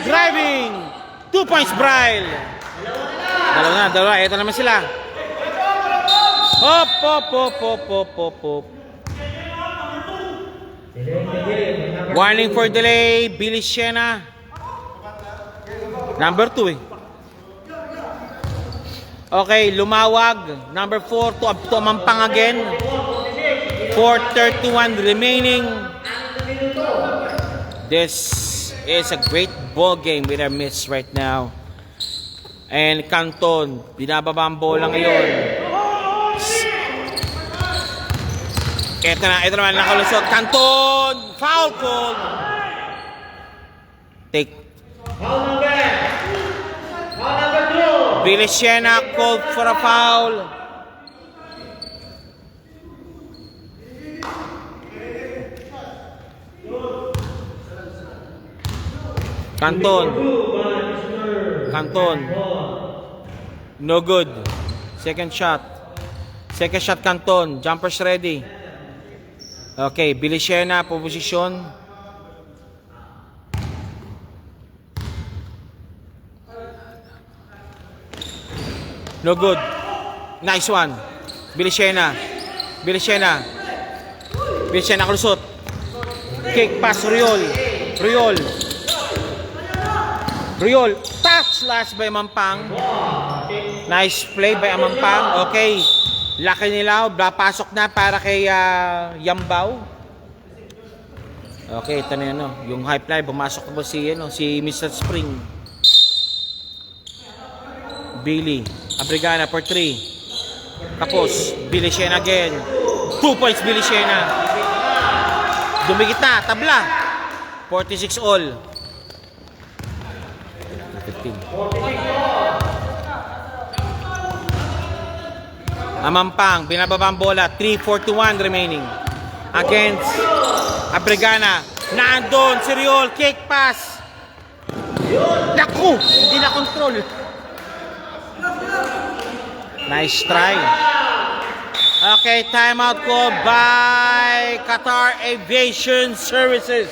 driving. 2 points, Braille. Dalawa. Ito naman sila. Hop. Warning for delay. Billy Shena. Number 2 Okay, lumawag. Number 4 to Amampang again. 4:31 remaining. This is a great ball game with our midst right now. And Canton, binababa ang bola ngayon. Ito naman, nakalusot. Canton, foul call. Take. Billy Shena called for a foul. Canton. No good. Second shot, Canton. Jumpers ready. Okay, Billy Shena, position. No good. Nice one. Billy Shena. Bilis Siena nakalusot. Kick pass, Riol. Riol. Touch last by Amampang. Nice play by Amampang. Okay. Laki nila. Pasok na para kay Yambao. Okay, ito na yun. Yung high fly. Bumasok na po si Mr. Spring. Billy. Abrigana for 3. Tapos, Billy Siena again. 2 points, Billy Siena. Dumikit na, tabla. 46 all. 15. Amampang, binababa ang bola. 3:41 remaining. Against Abrigana. Nandun, si Riol, kick pass. Naku, hindi na control. Nice try. Okay, timeout called by Qatar Aviation Services.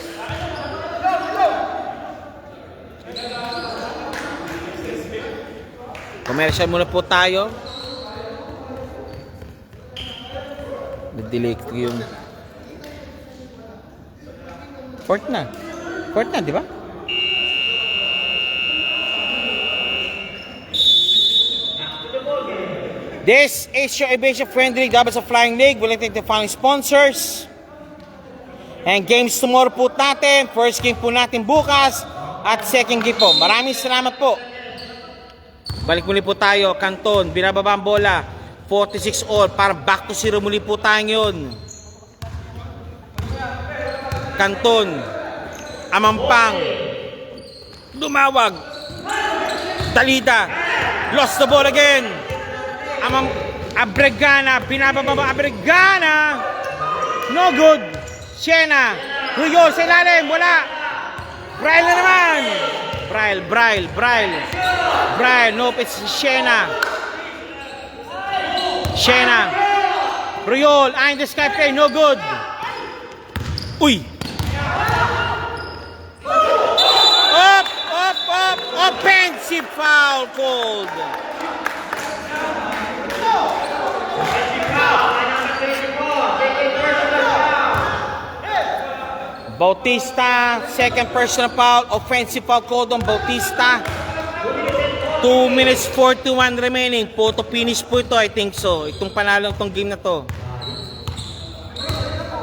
Commercial muna po tayo. Nag-delay ko yung Fourth na, di ba? This is your Aviation Friendly Gabas of Flying League. We'll take the following sponsors. And games tomorrow po natin. First game po natin bukas. At second game po. Maraming salamat po. Balik muli po tayo. Canton, binababa ang bola. 46 all. Para back to 0 muli po tayo ngayon. Canton. Amampang. Dumawag. Talida. Lost the ball again. Abrigana, binababa Abrigana. No good. Siena. Riol sa ilalim, wala. Braille na naman. Braille, nope, it's Siena. Riol, in the sky play, no good. Uy. Up. Offensive foul called. Bautista, second personal foul, offensive foul called on Bautista. 2 minutes 41 remaining. Photo finish po ito, I think so. Itong panalo itong game na to.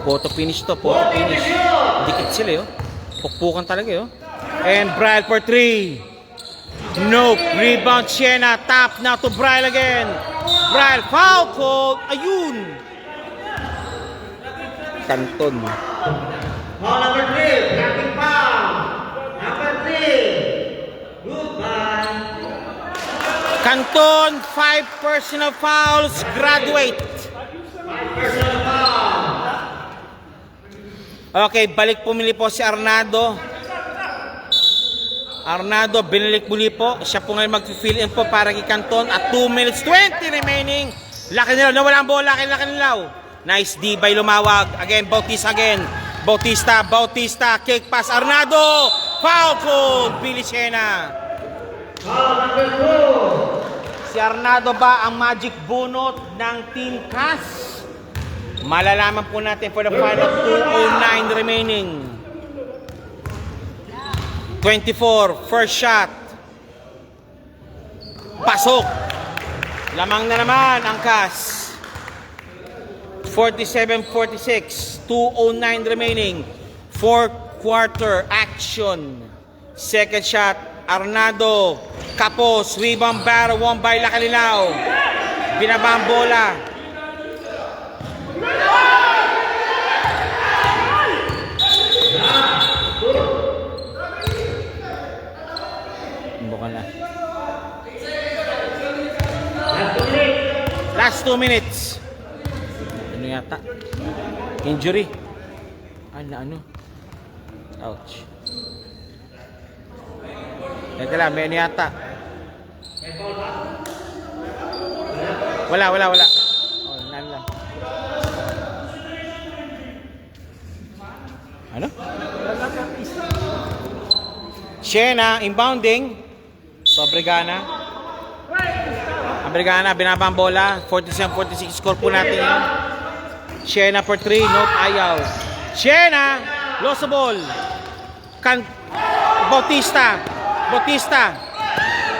Photo finish. Dikit sila yun. Pukpukan talaga yun. And Braille for 3. Nope. Rebound Siena. Tap now to Braille again. Braille foul called. Ayun. Canton. Ball number 3, tracking foul. Number 3. Goodbye. Canton, 5 personal fouls, graduate. 5 personal foul. Okay, balik pumili po si Arnado. Binalik muli po. Siya po ngayon mag-fill in po para kay Canton at 2 minutes 20 remaining. Laki nilaw, nawala ang bola, laki nilaw. Nice D by Lumawag. Again, Bautista, kick pass, Arnado, foul called, Billy Siena. Foul number 2. Si Arnado ba ang magic bunot ng Team CAS? Malalaman po natin for the final 2:09 remaining. 24, first shot. Pasok. Lamang na naman ang CAS. 47-46, 2:09 remaining. Fourth quarter action. Second shot, Arnado. Kapos, rebound battle, won by Lacanilao. Binaba ang bola. Bukan na. Last 2 minutes. Ano yata? Injury. Ano? Ouch. Teka lang, may ano yata. Wala. Oh, nan lang. Ano? Siena, inbounding. So, Abrigana, binaba ang bola. 47-46 score po natin yun. Shena for 3. Nope, ayaw. Shena, lost the ball. Bautista.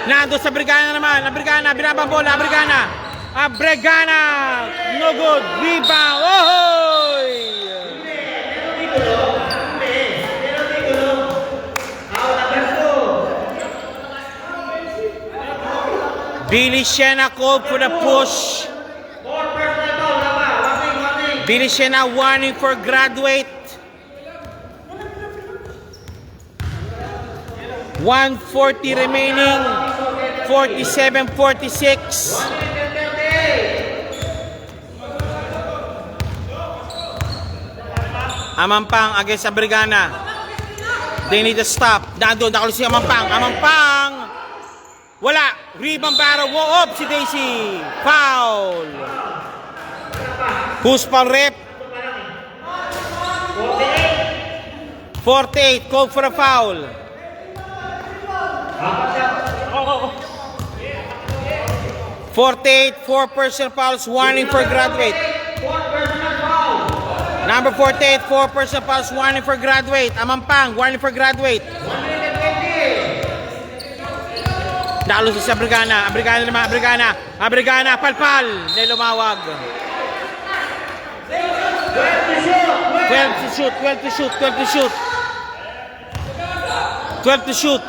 Nando sa Abrigana naman. Abrigana, binabang bola. Abrigana. No good. Rebound. Ohoy! Billy Shena called for the push. Billy Shena warning for graduate. 1:40 remaining. 47-46. Amampang against Abrigana. They need to stop. Nandun, nakulo si Amampang. Wala. Rebound battle. Whoa, up si Daisy. Foul. Who's foul rep? 48. Call for a foul. 48. 4 personal fouls. Warning for graduate. Number 48. 4 personal fouls. Warning for graduate. Amampang. Warning for graduate. Nakalo sa Abrigana. Abrigana. Palpal. Lumawag. 12 to shoot.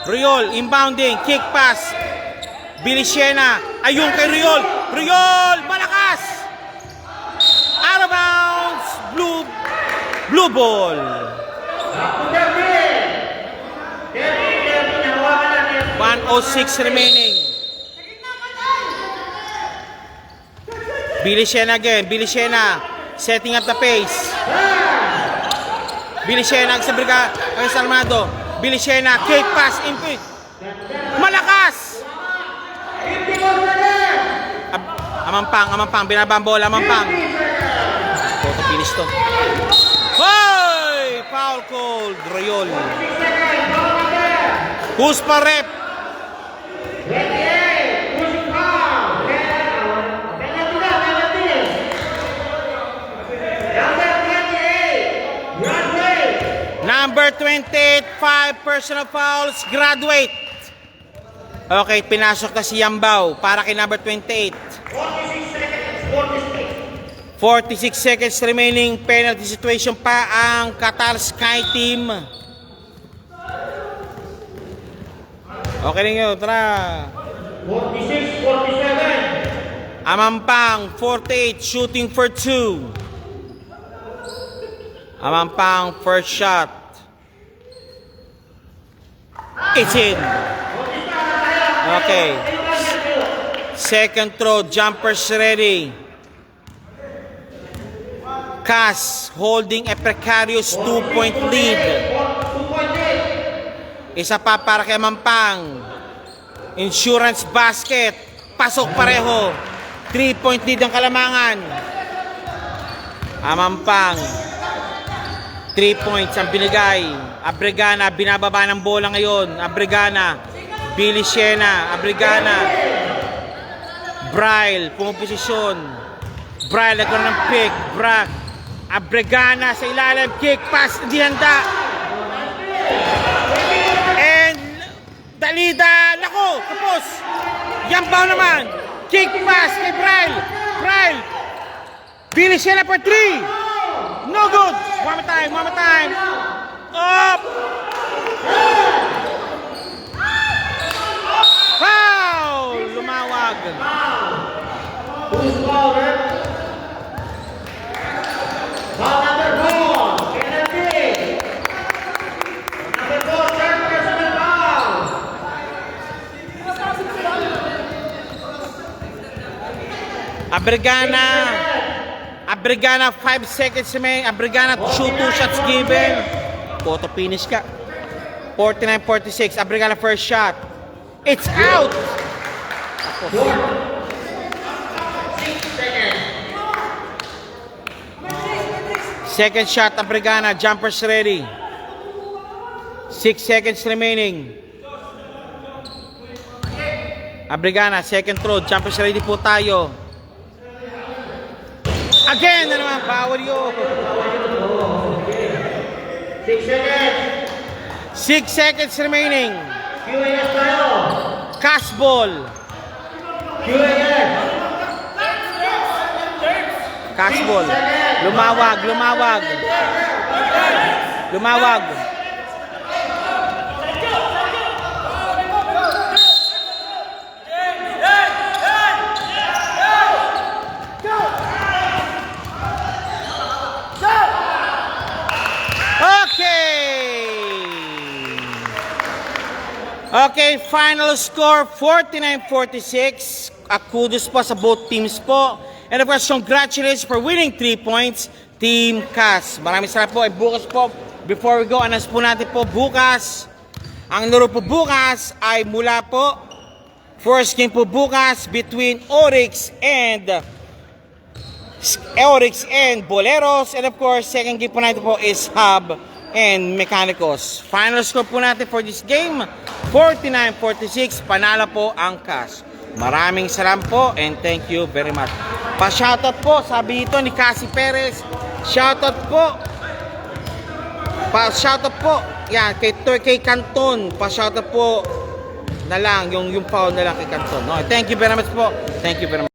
Royol. Inbounding. Kick pass. Billy Shena. Ayun kay Royol. Malakas. Out of bounds. Blue ball. 1:06 remaining. Billy Shena again. Setting up the pace. Billy Shena sa Briga. Ang Salmado. Billy Shena. Kick pass. Malakas. Amampang. Binabang bola. Photo finish to. Hoy! Foul called. Royol. Who's pa rep? Number 28, 5 personal fouls, graduate. Okay, pinasok na si Yambao para kay number 28. 46 seconds remaining, penalty situation pa ang Qatar Sky Team. Okay rin yun, tara. 46-47. Amampang, 48, shooting for 2. Amampang, first shot. It's in. Okay. Second throw, jumpers ready. Cass holding a precarious 2-point lead. Isa pa para kay Amampang. Insurance basket. Pasok pareho. 3-point lead ang Kalamangan. Amampang. 3 points ang binigay. Abrigana, binababa ng bola ngayon. Abrigana, Billy Shena, Abrigana. Braille, pumuposisyon. Braille, nagkaroon ng pick. Abrigana sa ilalim. Kick pass, hindi handa. And Dalida, nako, tapos. Yambao naman. Kick pass kay Braille. Billy Shena for 3. No good. One more time. Up. Foul. Lumawag. Who's foul, ref? Foul number 4. Penalty. Number 4, third personal foul. Abrigana, 5 seconds remaining. Abrigana, shoot 2 shots given. Photo finish ka. 49-46. Abrigana, first shot. It's out! Second shot, Abrigana. Jumpers ready. 6 seconds remaining. Abrigana, second throw. Jumpers ready po tayo. Again na naman, bawal yun. 6 seconds. 6 seconds remaining. QAS tayo. Cash ball. QAS. Cash ball. Lumawag, lumawag. Lumawag. Okay, final score 49-46. Kudos po sa both teams po. And of course, congratulations for winning 3 points, Team CAS. Maraming salamat po. Bukas po, before we go, announce po natin po bukas. Ang laro po bukas ay mula po, first game po bukas between Oryx and Boleros. And of course, second game po natin po is Hub and Mechanicos. Final score po natin for this game, 49-46. Panalo po ang CAS. Maraming salamat po and thank you very much. Pa-shoutout po, sabi ito ni Cassie Perez. Shoutout po. Pa-shoutout po. Yan, kay Canton. Pa-shoutout po na lang, yung foul na lang kay Canton. No, thank you very much po. Thank you very much.